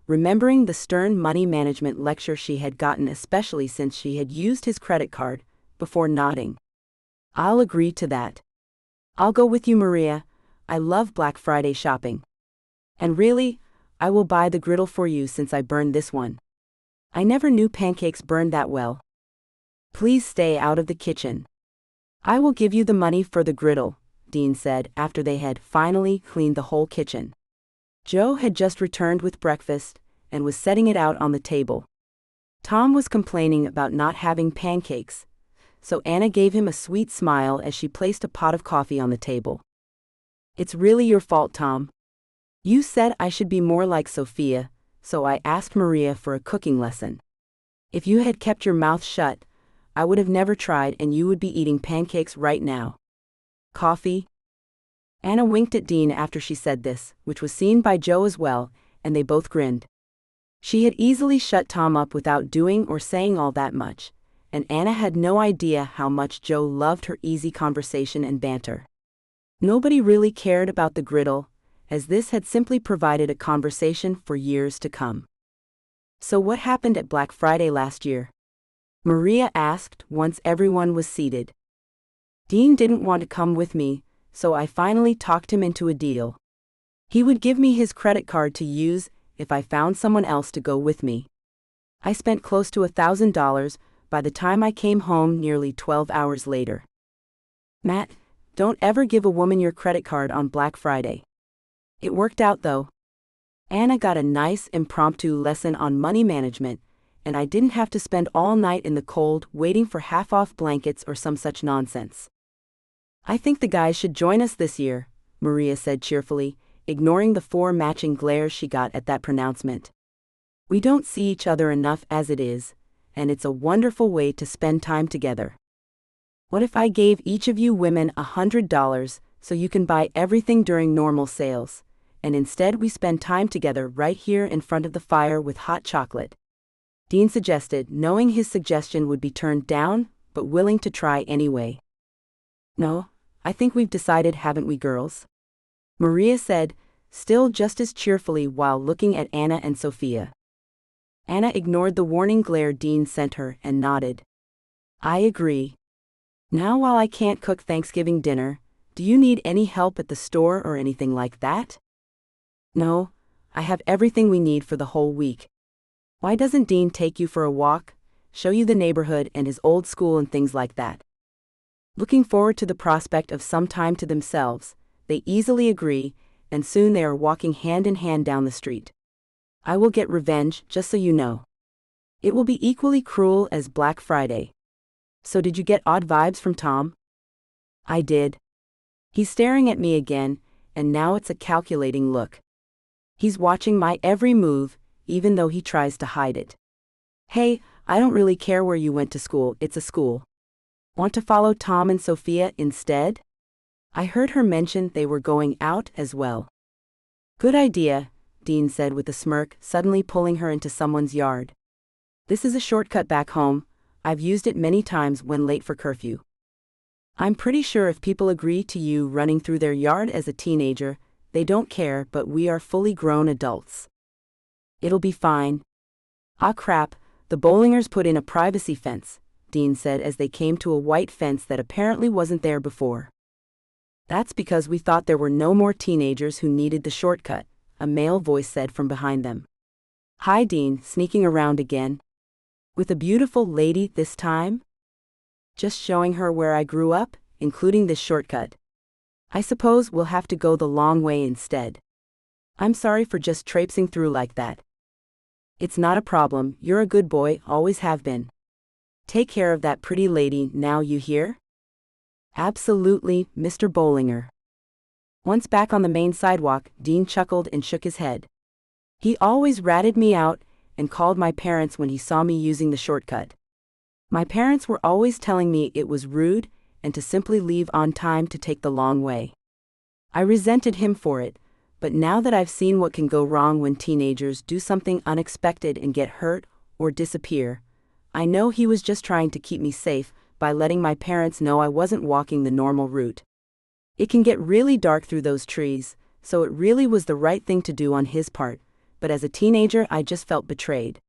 remembering the stern money management lecture she had gotten, especially since she had used his credit card, before nodding. "I'll agree to that. I'll go with you, Maria. I love Black Friday shopping. And really, I will buy the griddle for you since I burned this one. I never knew pancakes burned that well. Please stay out of the kitchen." "I will give you the money for the griddle," Dean said after they had finally cleaned the whole kitchen. Joe had just returned with breakfast and was setting it out on the table. Tom was complaining about not having pancakes, so Anna gave him a sweet smile as she placed a pot of coffee on the table. "It's really your fault, Tom. You said I should be more like Sophia, so I asked Maria for a cooking lesson. If you had kept your mouth shut, I would have never tried and you would be eating pancakes right now." "Coffee?" Anna winked at Dean after she said this, which was seen by Joe as well, and they both grinned. She had easily shut Tom up without doing or saying all that much, and Anna had no idea how much Joe loved her easy conversation and banter. Nobody really cared about the griddle, as this had simply provided a conversation for years to come. "So what happened at Black Friday last year?" Maria asked once everyone was seated. "Dean didn't want to come with me, so I finally talked him into a deal. He would give me his credit card to use if I found someone else to go with me. I spent close to $1,000 by the time I came home nearly 12 hours later." "Matt, don't ever give a woman your credit card on Black Friday." It worked out though. Anna got a nice impromptu lesson on money management, and I didn't have to spend all night in the cold waiting for half-off blankets or some such nonsense. "I think the guys should join us this year," Maria said cheerfully, ignoring the 4 matching glares she got at that pronouncement. "We don't see each other enough as it is, and it's a wonderful way to spend time together. What if I gave each of you women $100 so you can buy everything during normal sales, and instead we spend time together right here in front of the fire with hot chocolate?" Dean suggested, knowing his suggestion would be turned down, but willing to try anyway. "No, I think we've decided, haven't we, girls?" Maria said, still just as cheerfully while looking at Anna and Sophia. Anna ignored the warning glare Dean sent her and nodded. "I agree. Now while I can't cook Thanksgiving dinner, do you need any help at the store or anything like that?" "No, I have everything we need for the whole week. Why doesn't Dean take you for a walk, show you the neighborhood and his old school and things like that?" Looking forward to the prospect of some time to themselves, they easily agree, and soon they are walking hand in hand down the street. "I will get revenge, just so you know. It will be equally cruel as Black Friday." "So did you get odd vibes from Tom?" "I did. He's staring at me again, and now it's a calculating look. He's watching my every move, even though he tries to hide it. Hey, I don't really care where you went to school, it's a school. Want to follow Tom and Sophia instead? I heard her mention they were going out as well." "Good idea," Dean said with a smirk, suddenly pulling her into someone's yard. "This is a shortcut back home. I've used it many times when late for curfew. I'm pretty sure if people agree to you running through their yard as a teenager, they don't care, but we are fully grown adults. It'll be fine." "Ah crap, the Bollingers put in a privacy fence," Dean said as they came to a white fence that apparently wasn't there before. "That's because we thought there were no more teenagers who needed the shortcut," a male voice said from behind them. "Hi Dean, sneaking around again. With a beautiful lady this time?" "Just showing her where I grew up, including this shortcut. I suppose we'll have to go the long way instead. I'm sorry for just traipsing through like that." "It's not a problem, you're a good boy, always have been. Take care of that pretty lady now, you hear?" "Absolutely, Mr. Bollinger." Once back on the main sidewalk, Dean chuckled and shook his head. "He always ratted me out and called my parents when he saw me using the shortcut. My parents were always telling me it was rude and to simply leave on time to take the long way. I resented him for it, but now that I've seen what can go wrong when teenagers do something unexpected and get hurt or disappear, I know he was just trying to keep me safe by letting my parents know I wasn't walking the normal route. It can get really dark through those trees, so it really was the right thing to do on his part, but as a teenager I just felt betrayed.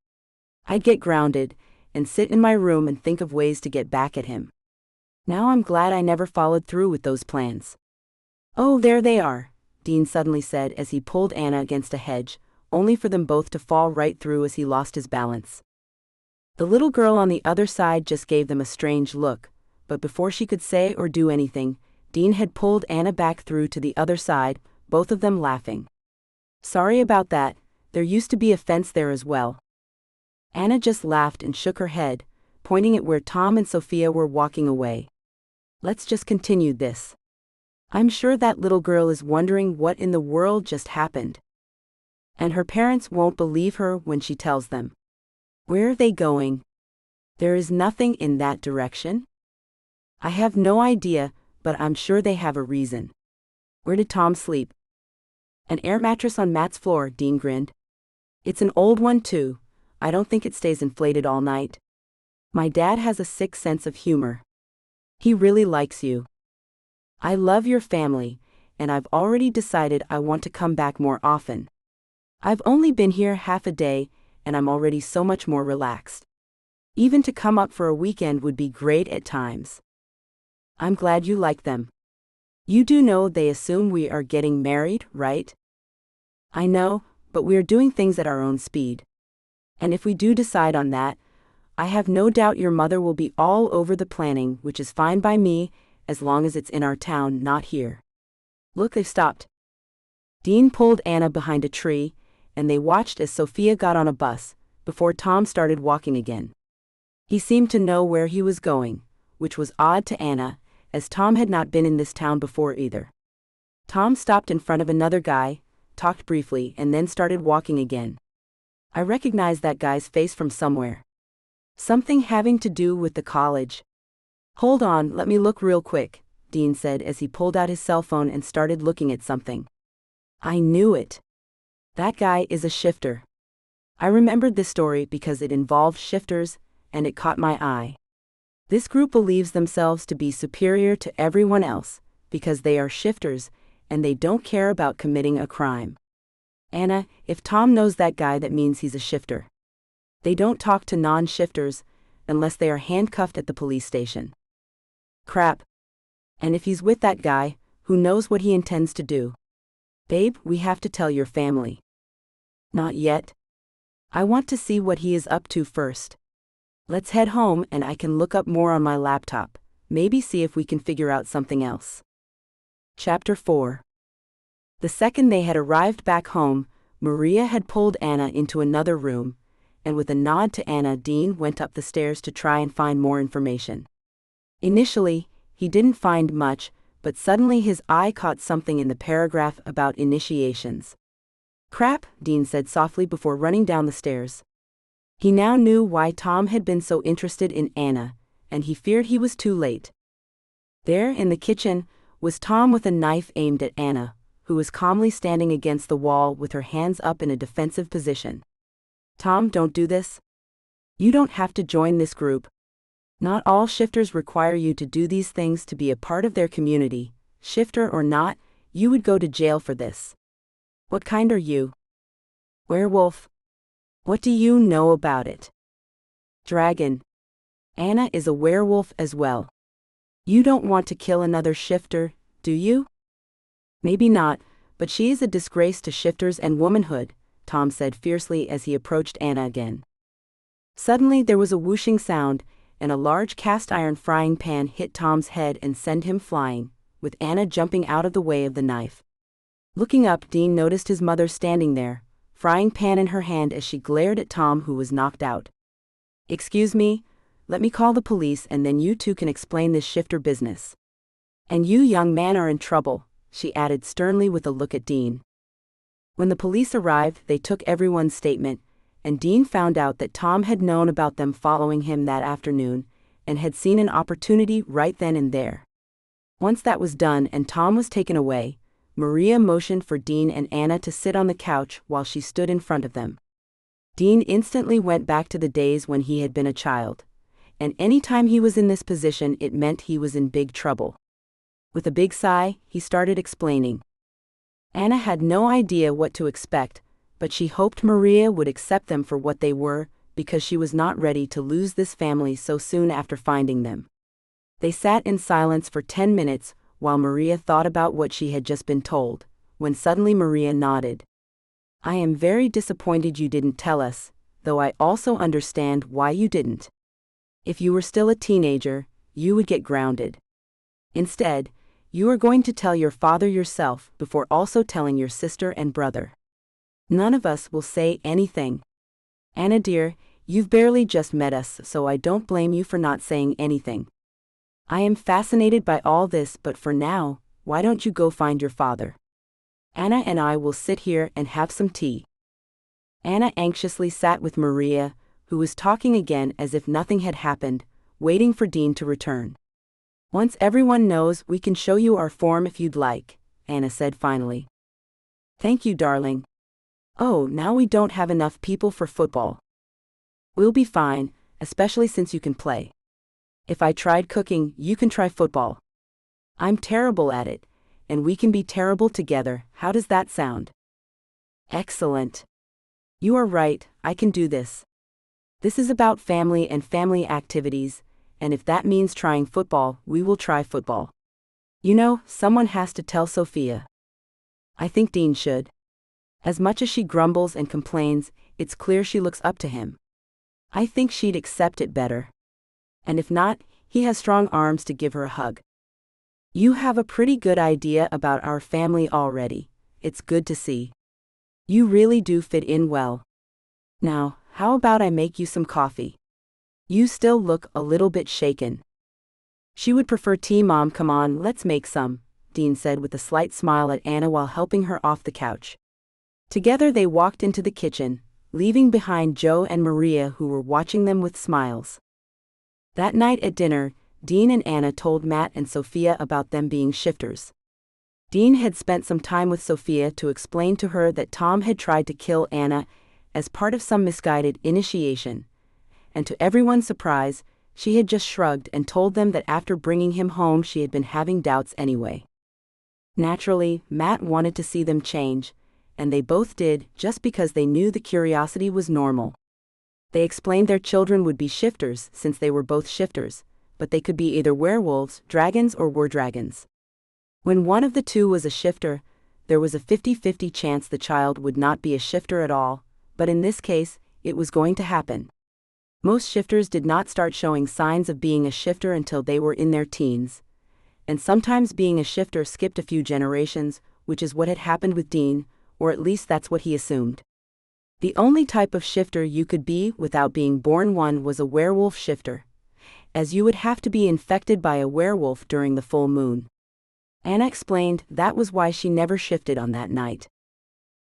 I'd get grounded and sit in my room and think of ways to get back at him. Now I'm glad I never followed through with those plans." "Oh, there they are," Dean suddenly said as he pulled Anna against a hedge, only for them both to fall right through as he lost his balance. The little girl on the other side just gave them a strange look, but before she could say or do anything, Dean had pulled Anna back through to the other side, both of them laughing. "Sorry about that, there used to be a fence there as well." Anna just laughed and shook her head, pointing at where Tom and Sophia were walking away. "Let's just continue this. I'm sure that little girl is wondering what in the world just happened. And her parents won't believe her when she tells them. Where are they going? There is nothing in that direction? I have no idea, but I'm sure they have a reason. Where did Tom sleep? An air mattress on Matt's floor, Dean grinned. It's an old one too. I don't think it stays inflated all night. My dad has a sick sense of humor. He really likes you. I love your family, and I've already decided I want to come back more often. I've only been here half a day, and I'm already so much more relaxed. Even to come up for a weekend would be great at times. I'm glad you like them. You do know they assume we are getting married, right? I know, but we are doing things at our own speed. And if we do decide on that, I have no doubt your mother will be all over the planning, which is fine by me, as long as it's in our town, not here. Look, they've stopped. Dean pulled Anna behind a tree, and they watched as Sophia got on a bus, before Tom started walking again. He seemed to know where he was going, which was odd to Anna, as Tom had not been in this town before either. Tom stopped in front of another guy, talked briefly, and then started walking again. I recognized that guy's face from somewhere. Something having to do with the college. Hold on, let me look real quick, Dean said as he pulled out his cell phone and started looking at something. I knew it. That guy is a shifter. I remembered this story because it involved shifters, and it caught my eye. This group believes themselves to be superior to everyone else, because they are shifters, and they don't care about committing a crime. Anna, if Tom knows that guy, that means he's a shifter. They don't talk to non-shifters, unless they are handcuffed at the police station. Crap. And if he's with that guy, who knows what he intends to do? Babe, we have to tell your family. Not yet. I want to see what he is up to first. Let's head home and I can look up more on my laptop, maybe see if we can figure out something else. Chapter 4. The second they had arrived back home, Maria had pulled Anna into another room, and with a nod to Anna, Dean went up the stairs to try and find more information. Initially, he didn't find much, but suddenly his eye caught something in the paragraph about initiations. Crap, Dean said softly before running down the stairs. He now knew why Tom had been so interested in Anna, and he feared he was too late. There, in the kitchen, was Tom with a knife aimed at Anna, who was calmly standing against the wall with her hands up in a defensive position. Tom, don't do this. You don't have to join this group. Not all shifters require you to do these things to be a part of their community. Shifter or not, you would go to jail for this. What kind are you? Werewolf. What do you know about it? Dragon. Anna is a werewolf as well. You don't want to kill another shifter, do you? Maybe not, but she is a disgrace to shifters and womanhood, Tom said fiercely as he approached Anna again. Suddenly there was a whooshing sound, and a large cast-iron frying pan hit Tom's head and sent him flying, with Anna jumping out of the way of the knife. Looking up, Dean noticed his mother standing there, frying pan in her hand as she glared at Tom, who was knocked out. Excuse me, let me call the police and then you two can explain this shifter business. And you young man are in trouble, she added sternly with a look at Dean. When the police arrived, they took everyone's statement, and Dean found out that Tom had known about them following him that afternoon, and had seen an opportunity right then and there. Once that was done and Tom was taken away, Maria motioned for Dean and Anna to sit on the couch while she stood in front of them. Dean instantly went back to the days when he had been a child, and any time he was in this position it meant he was in big trouble. With a big sigh, he started explaining. Anna had no idea what to expect, but she hoped Maria would accept them for what they were, because she was not ready to lose this family so soon after finding them. They sat in silence for 10 minutes, while Maria thought about what she had just been told, when suddenly Maria nodded. I am very disappointed you didn't tell us, though I also understand why you didn't. If you were still a teenager, you would get grounded. Instead, you are going to tell your father yourself before also telling your sister and brother. None of us will say anything. Anna dear, you've barely just met us, so I don't blame you for not saying anything. I am fascinated by all this, but for now, why don't you go find your father? Anna and I will sit here and have some tea. Anna anxiously sat with Maria, who was talking again as if nothing had happened, waiting for Dean to return. Once everyone knows, we can show you our form if you'd like, Anna said finally. Thank you, darling. Oh, now we don't have enough people for football. We'll be fine, especially since you can play. If I tried cooking, you can try football. I'm terrible at it, and we can be terrible together. How does that sound? Excellent. You are right, I can do this. This is about family and family activities, and if that means trying football, we will try football. You know, someone has to tell Sophia. I think Dean should. As much as she grumbles and complains, it's clear she looks up to him. I think she'd accept it better. And if not, he has strong arms to give her a hug. You have a pretty good idea about our family already. It's good to see. You really do fit in well. Now, how about I make you some coffee? You still look a little bit shaken. She would prefer tea, Mom. Come on, let's make some, Dean said with a slight smile at Anna while helping her off the couch. Together they walked into the kitchen, leaving behind Joe and Maria, who were watching them with smiles. That night at dinner, Dean and Anna told Matt and Sophia about them being shifters. Dean had spent some time with Sophia to explain to her that Tom had tried to kill Anna as part of some misguided initiation, and to everyone's surprise, she had just shrugged and told them that after bringing him home she had been having doubts anyway. Naturally, Matt wanted to see them change, and they both did, just because they knew the curiosity was normal. They explained their children would be shifters since they were both shifters, but they could be either werewolves, dragons, or were dragons. When one of the two was a shifter, there was a 50-50 chance the child would not be a shifter at all, but in this case, it was going to happen. Most shifters did not start showing signs of being a shifter until they were in their teens. And sometimes being a shifter skipped a few generations, which is what had happened with Dean, or at least that's what he assumed. The only type of shifter you could be without being born one was a werewolf shifter, as you would have to be infected by a werewolf during the full moon. Anna explained that was why she never shifted on that night.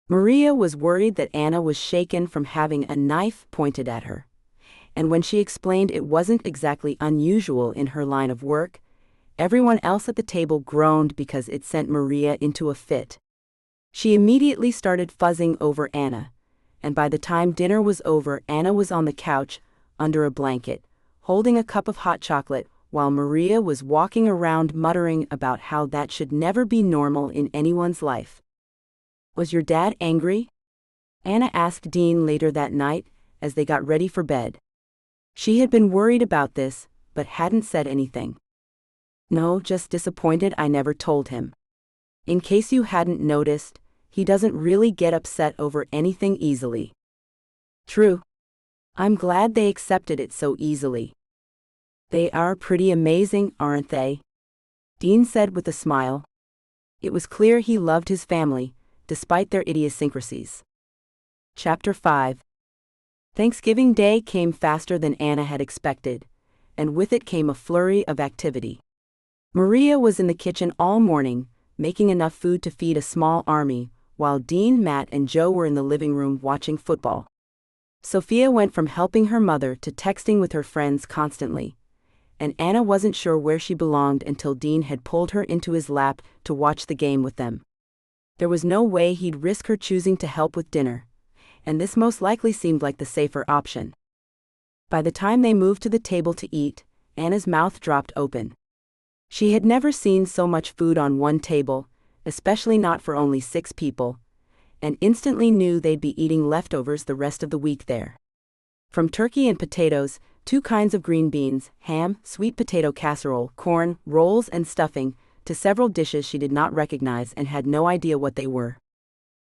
Maria was worried that Anna was shaken from having a knife pointed at her, and when she explained it wasn't exactly unusual in her line of work, everyone else at the table groaned because it sent Maria into a fit. She immediately started fuzzing over Anna, and by the time dinner was over, Anna was on the couch, under a blanket, holding a cup of hot chocolate, while Maria was walking around muttering about how that should never be normal in anyone's life. Was your dad angry? Anna asked Dean later that night, as they got ready for bed. She had been worried about this, but hadn't said anything. No, just disappointed I never told him. In case you hadn't noticed, he doesn't really get upset over anything easily. True. I'm glad they accepted it so easily. They are pretty amazing, aren't they? Dean said with a smile. It was clear he loved his family, despite their idiosyncrasies. Chapter 5. Thanksgiving Day came faster than Anna had expected, and with it came a flurry of activity. Maria was in the kitchen all morning, making enough food to feed a small army, while Dean, Matt, and Joe were in the living room watching football. Sophia went from helping her mother to texting with her friends constantly, and Anna wasn't sure where she belonged until Dean had pulled her into his lap to watch the game with them. There was no way he'd risk her choosing to help with dinner, and this most likely seemed like the safer option. By the time they moved to the table to eat, Anna's mouth dropped open. She had never seen so much food on one table, especially not for only 6 people, and instantly knew they'd be eating leftovers the rest of the week there. From turkey and potatoes, 2 kinds of green beans, ham, sweet potato casserole, corn, rolls, and stuffing, to several dishes she did not recognize and had no idea what they were.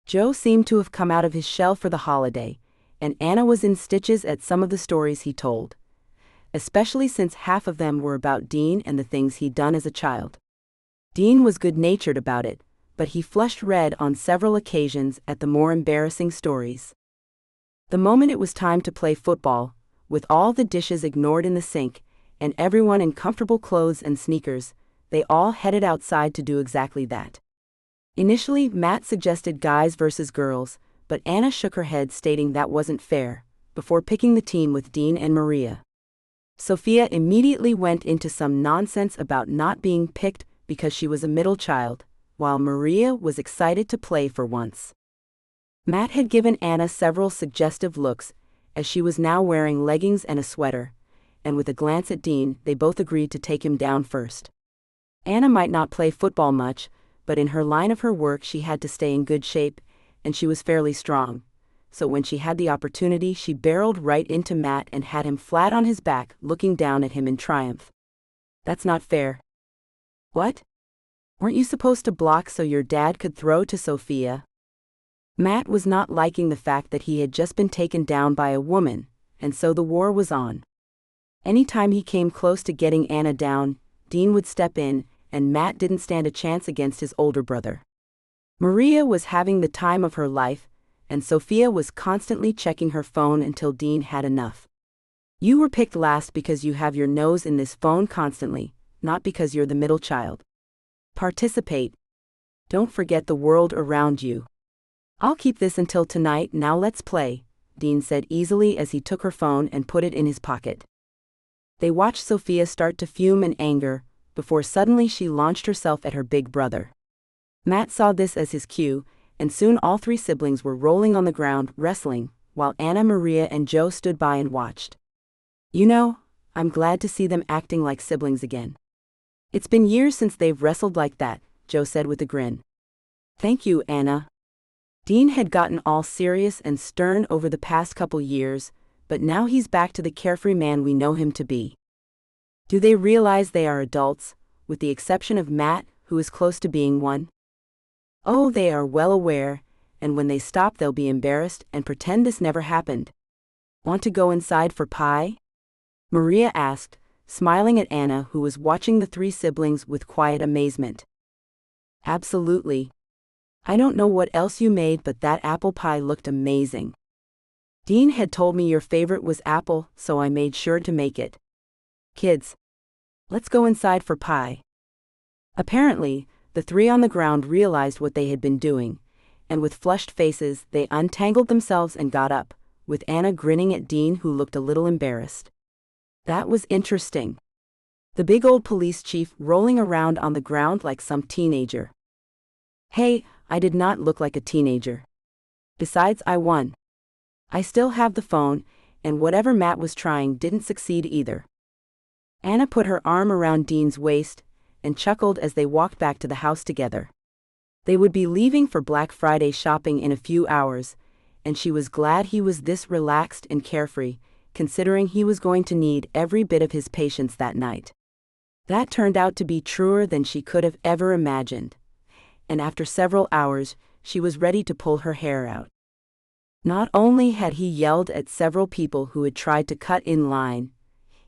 Joe seemed to have come out of his shell for the holiday, and Anna was in stitches at some of the stories he told, especially since half of them were about Dean and the things he'd done as a child. Dean was good-natured about it, but he flushed red on several occasions at the more embarrassing stories. The moment it was time to play football, with all the dishes ignored in the sink, and everyone in comfortable clothes and sneakers, they all headed outside to do exactly that. Initially, Matt suggested guys versus girls, but Anna shook her head stating that wasn't fair, before picking the team with Dean and Maria. Sophia immediately went into some nonsense about not being picked because she was a middle child, while Maria was excited to play for once. Matt had given Anna several suggestive looks, as she was now wearing leggings and a sweater, and with a glance at Dean, they both agreed to take him down first. Anna might not play football much, but in her line of her work she had to stay in good shape, and she was fairly strong. So when she had the opportunity, she barreled right into Matt and had him flat on his back, looking down at him in triumph. "That's not fair." "What? Weren't you supposed to block so your dad could throw to Sophia?" Matt was not liking the fact that he had just been taken down by a woman, and so the war was on. Anytime he came close to getting Anna down, Dean would step in, and Matt didn't stand a chance against his older brother. Maria was having the time of her life, and Sophia was constantly checking her phone until Dean had enough. "You were picked last because you have your nose in this phone constantly, not because you're the middle child. Participate. Don't forget the world around you." "I'll keep this until tonight, now let's play," Dean said easily as he took her phone and put it in his pocket. They watched Sophia start to fume in anger, before suddenly she launched herself at her big brother. Matt saw this as his cue, and soon all three siblings were rolling on the ground, wrestling, while Anna, Maria, and Joe stood by and watched. "You know, I'm glad to see them acting like siblings again. It's been years since they've wrestled like that," Joe said with a grin. "Thank you, Anna." Dean had gotten all serious and stern over the past couple years, but now he's back to the carefree man we know him to be. Do they realize they are adults, with the exception of Matt, who is close to being one? Oh, they are well aware, and when they stop they'll be embarrassed and pretend this never happened. "Want to go inside for pie?" Maria asked, smiling at Anna, who was watching the three siblings with quiet amazement. "Absolutely. I don't know what else you made, but that apple pie looked amazing. Dean had told me your favorite was apple, so I made sure to make it. Kids, let's go inside for pie." Apparently, the three on the ground realized what they had been doing, and with flushed faces, they untangled themselves and got up, with Anna grinning at Dean, who looked a little embarrassed. That was interesting. The big old police chief rolling around on the ground like some teenager. Hey, I did not look like a teenager. Besides, I won. I still have the phone, and whatever Matt was trying didn't succeed either. Anna put her arm around Dean's waist and chuckled as they walked back to the house together. They would be leaving for Black Friday shopping in a few hours, and she was glad he was this relaxed and carefree, considering he was going to need every bit of his patience that night. That turned out to be truer than she could have ever imagined, and after several hours, she was ready to pull her hair out. Not only had he yelled at several people who had tried to cut in line,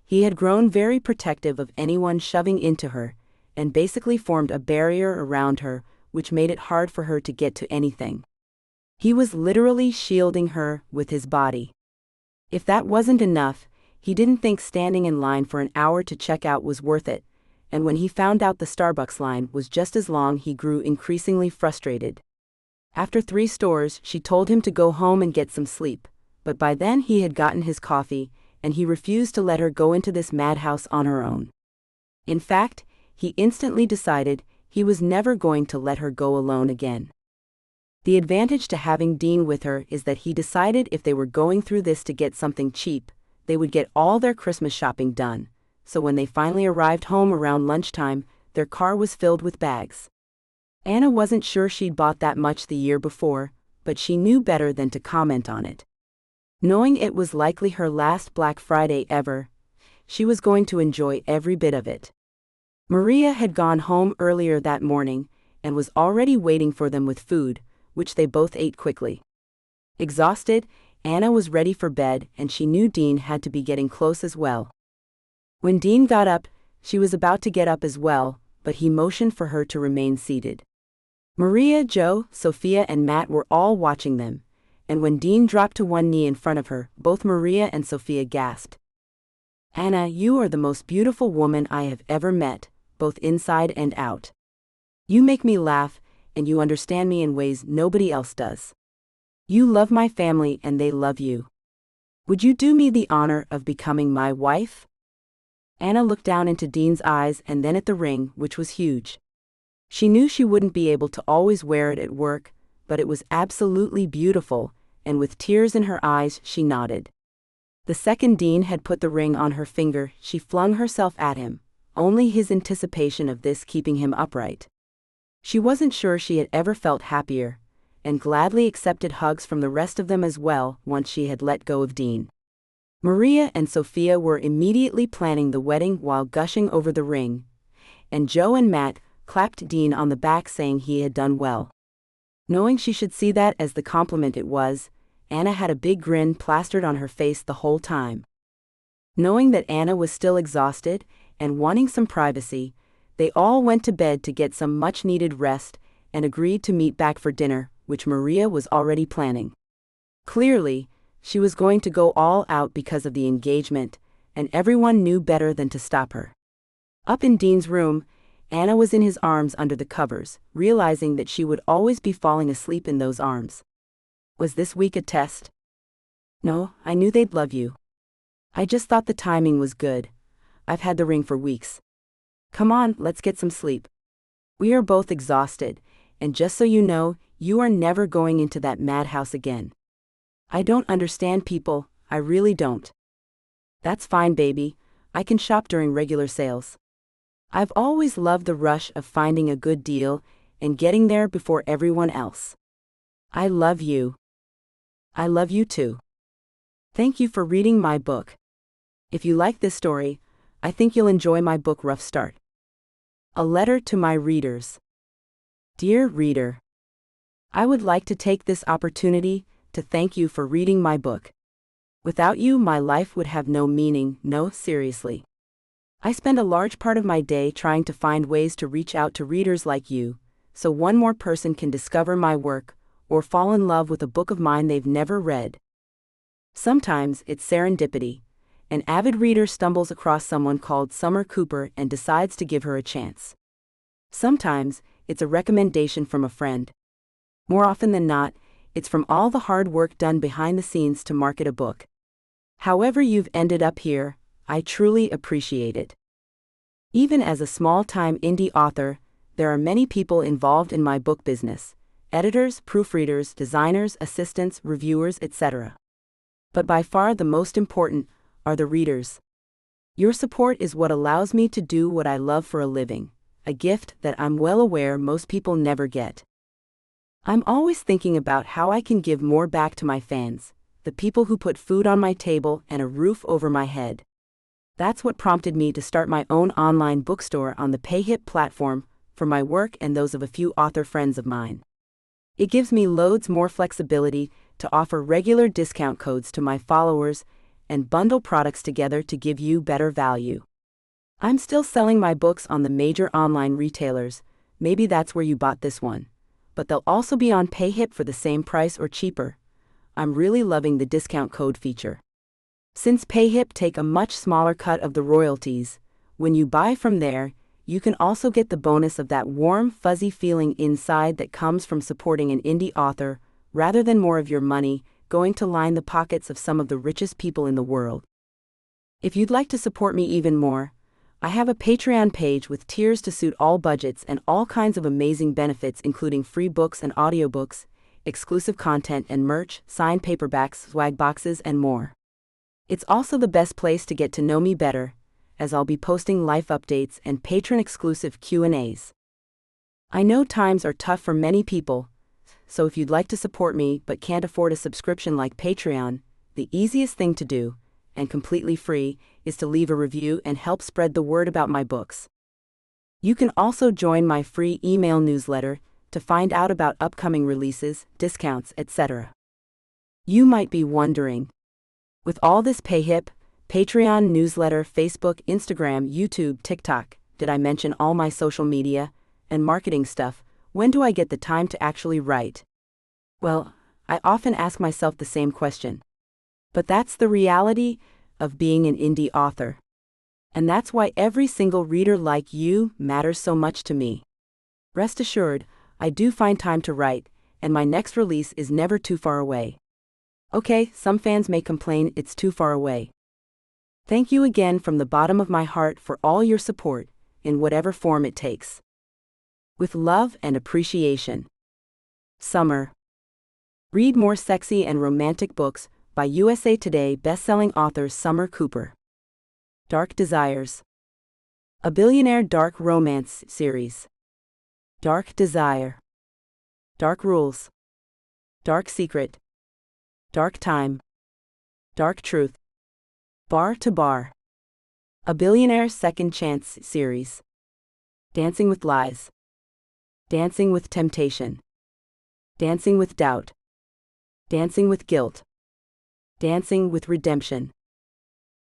he had grown very protective of anyone shoving into her, and basically formed a barrier around her, which made it hard for her to get to anything. He was literally shielding her with his body. If that wasn't enough, he didn't think standing in line for an hour to check out was worth it, and when he found out the Starbucks line was just as long, he grew increasingly frustrated. After 3 stores, she told him to go home and get some sleep, but by then he had gotten his coffee, and he refused to let her go into this madhouse on her own. In fact, he instantly decided he was never going to let her go alone again. The advantage to having Dean with her is that he decided if they were going through this to get something cheap, they would get all their Christmas shopping done, so when they finally arrived home around lunchtime, their car was filled with bags. Anna wasn't sure she'd bought that much the year before, but she knew better than to comment on it. Knowing it was likely her last Black Friday ever, she was going to enjoy every bit of it. Maria had gone home earlier that morning, and was already waiting for them with food, which they both ate quickly. Exhausted, Anna was ready for bed, and she knew Dean had to be getting close as well. When Dean got up, she was about to get up as well, but he motioned for her to remain seated. Maria, Joe, Sophia, and Matt were all watching them, and when Dean dropped to one knee in front of her, both Maria and Sophia gasped. "Anna, you are the most beautiful woman I have ever met, both inside and out. You make me laugh, and you understand me in ways nobody else does. You love my family and they love you. Would you do me the honor of becoming my wife?" Anna looked down into Dean's eyes and then at the ring, which was huge. She knew she wouldn't be able to always wear it at work, but it was absolutely beautiful, and with tears in her eyes she nodded. The second Dean had put the ring on her finger, she flung herself at him, only his anticipation of this keeping him upright. She wasn't sure she had ever felt happier, and gladly accepted hugs from the rest of them as well once she had let go of Dean. Maria and Sophia were immediately planning the wedding while gushing over the ring, and Joe and Matt clapped Dean on the back saying he had done well. Knowing she should see that as the compliment it was, Anna had a big grin plastered on her face the whole time. Knowing that Anna was still exhausted and wanting some privacy, they all went to bed to get some much-needed rest and agreed to meet back for dinner, which Maria was already planning. Clearly, she was going to go all out because of the engagement, and everyone knew better than to stop her. Up in Dean's room, Anna was in his arms under the covers, realizing that she would always be falling asleep in those arms. Was this week a test? No, I knew they'd love you. I just thought the timing was good. I've had the ring for weeks. Come on, let's get some sleep. We are both exhausted, and just so you know, you are never going into that madhouse again. I don't understand people, I really don't. That's fine, baby. I can shop during regular sales. I've always loved the rush of finding a good deal and getting there before everyone else. I love you. I love you too. Thank you for reading my book. If you like this story, I think you'll enjoy my book Rough Start. A letter to my readers. Dear reader, I would like to take this opportunity to thank you for reading my book. Without you, my life would have no meaning, no, seriously. I spend a large part of my day trying to find ways to reach out to readers like you, so one more person can discover my work or fall in love with a book of mine they've never read. Sometimes it's serendipity. An avid reader stumbles across someone called Summer Cooper and decides to give her a chance. Sometimes it's a recommendation from a friend. More often than not, it's from all the hard work done behind the scenes to market a book. However you've ended up here, I truly appreciate it. Even as a small-time indie author, there are many people involved in my book business: editors, proofreaders, designers, assistants, reviewers, etc. But by far the most important are the readers. Your support is what allows me to do what I love for a living, a gift that I'm well aware most people never get. I'm always thinking about how I can give more back to my fans, the people who put food on my table and a roof over my head. That's what prompted me to start my own online bookstore on the PayHip platform for my work and those of a few author friends of mine. It gives me loads more flexibility to offer regular discount codes to my followers and bundle products together to give you better value. I'm still selling my books on the major online retailers, maybe that's where you bought this one, but they'll also be on PayHip for the same price or cheaper. I'm really loving the discount code feature. Since PayHip take a much smaller cut of the royalties, when you buy from there, you can also get the bonus of that warm, fuzzy feeling inside that comes from supporting an indie author, rather than more of your money going to line the pockets of some of the richest people in the world. If you'd like to support me even more, I have a Patreon page with tiers to suit all budgets and all kinds of amazing benefits, including free books and audiobooks, exclusive content and merch, signed paperbacks, swag boxes, and more. It's also the best place to get to know me better, as I'll be posting life updates and patron-exclusive Q&As. I know times are tough for many people, so if you'd like to support me but can't afford a subscription like Patreon, the easiest thing to do, and completely free, is to leave a review and help spread the word about my books. You can also join my free email newsletter to find out about upcoming releases, discounts, etc. You might be wondering, with all this PayHip, Patreon, newsletter, Facebook, Instagram, YouTube, TikTok, did I mention all my social media and marketing stuff? When do I get the time to actually write? Well, I often ask myself the same question. But that's the reality of being an indie author. And that's why every single reader like you matters so much to me. Rest assured, I do find time to write, and my next release is never too far away. Okay, some fans may complain it's too far away. Thank you again from the bottom of my heart for all your support, in whatever form it takes. with love and appreciation. Summer. Read more sexy and romantic books by USA Today bestselling author Summer Cooper. Dark Desires. A billionaire dark romance series. Dark Desire. Dark Rules. Dark Secret. Dark Time. Dark Truth. Bar to Bar. A billionaire second chance series. Dancing with Lies. Dancing with Temptation. Dancing with Doubt. Dancing with Guilt. Dancing with Redemption.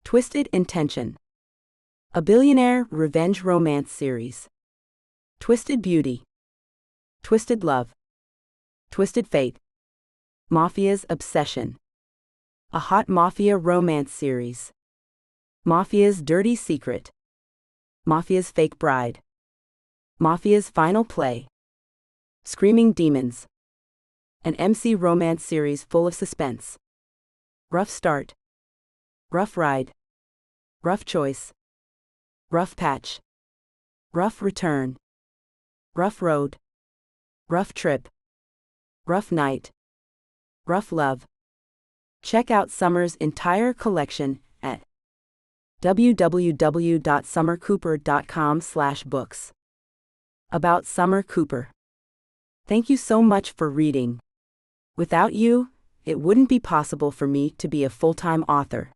Twisted Intention. A billionaire revenge romance series. Twisted Beauty. Twisted Love. Twisted Fate. Mafia's Obsession. A hot mafia romance series. Mafia's Dirty Secret. Mafia's Fake Bride. Mafia's Final Play. Screaming Demons. An MC romance series full of suspense. Rough Start. Rough Ride. Rough Choice. Rough Patch. Rough Return. Rough Road. Rough Trip. Rough Night. Rough Love. Check out Summer's entire collection at www.summercooper.com/books. About Summer Cooper. Thank you so much for reading. Without you, it wouldn't be possible for me to be a full-time author.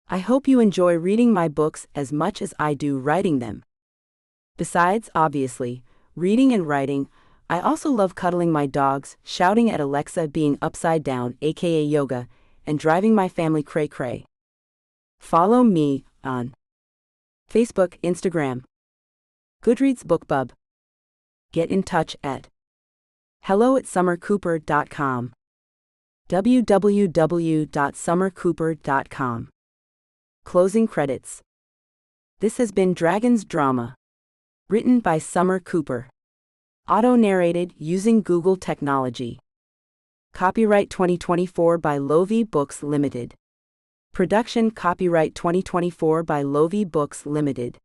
I hope you enjoy reading my books as much as I do writing them. Besides, obviously, reading and writing, I also love cuddling my dogs, shouting at Alexa being upside down, aka yoga, and driving my family cray-cray. Follow me on Facebook, Instagram, Goodreads, BookBub. Get in touch at hello@summercooper.com. www.summercooper.com. Closing credits. This has been Dragon's Drama. Written by Summer Cooper. Auto-narrated using Google technology. Copyright 2024 by Lovie Books Limited. Production copyright 2024 by Lovie Books Limited.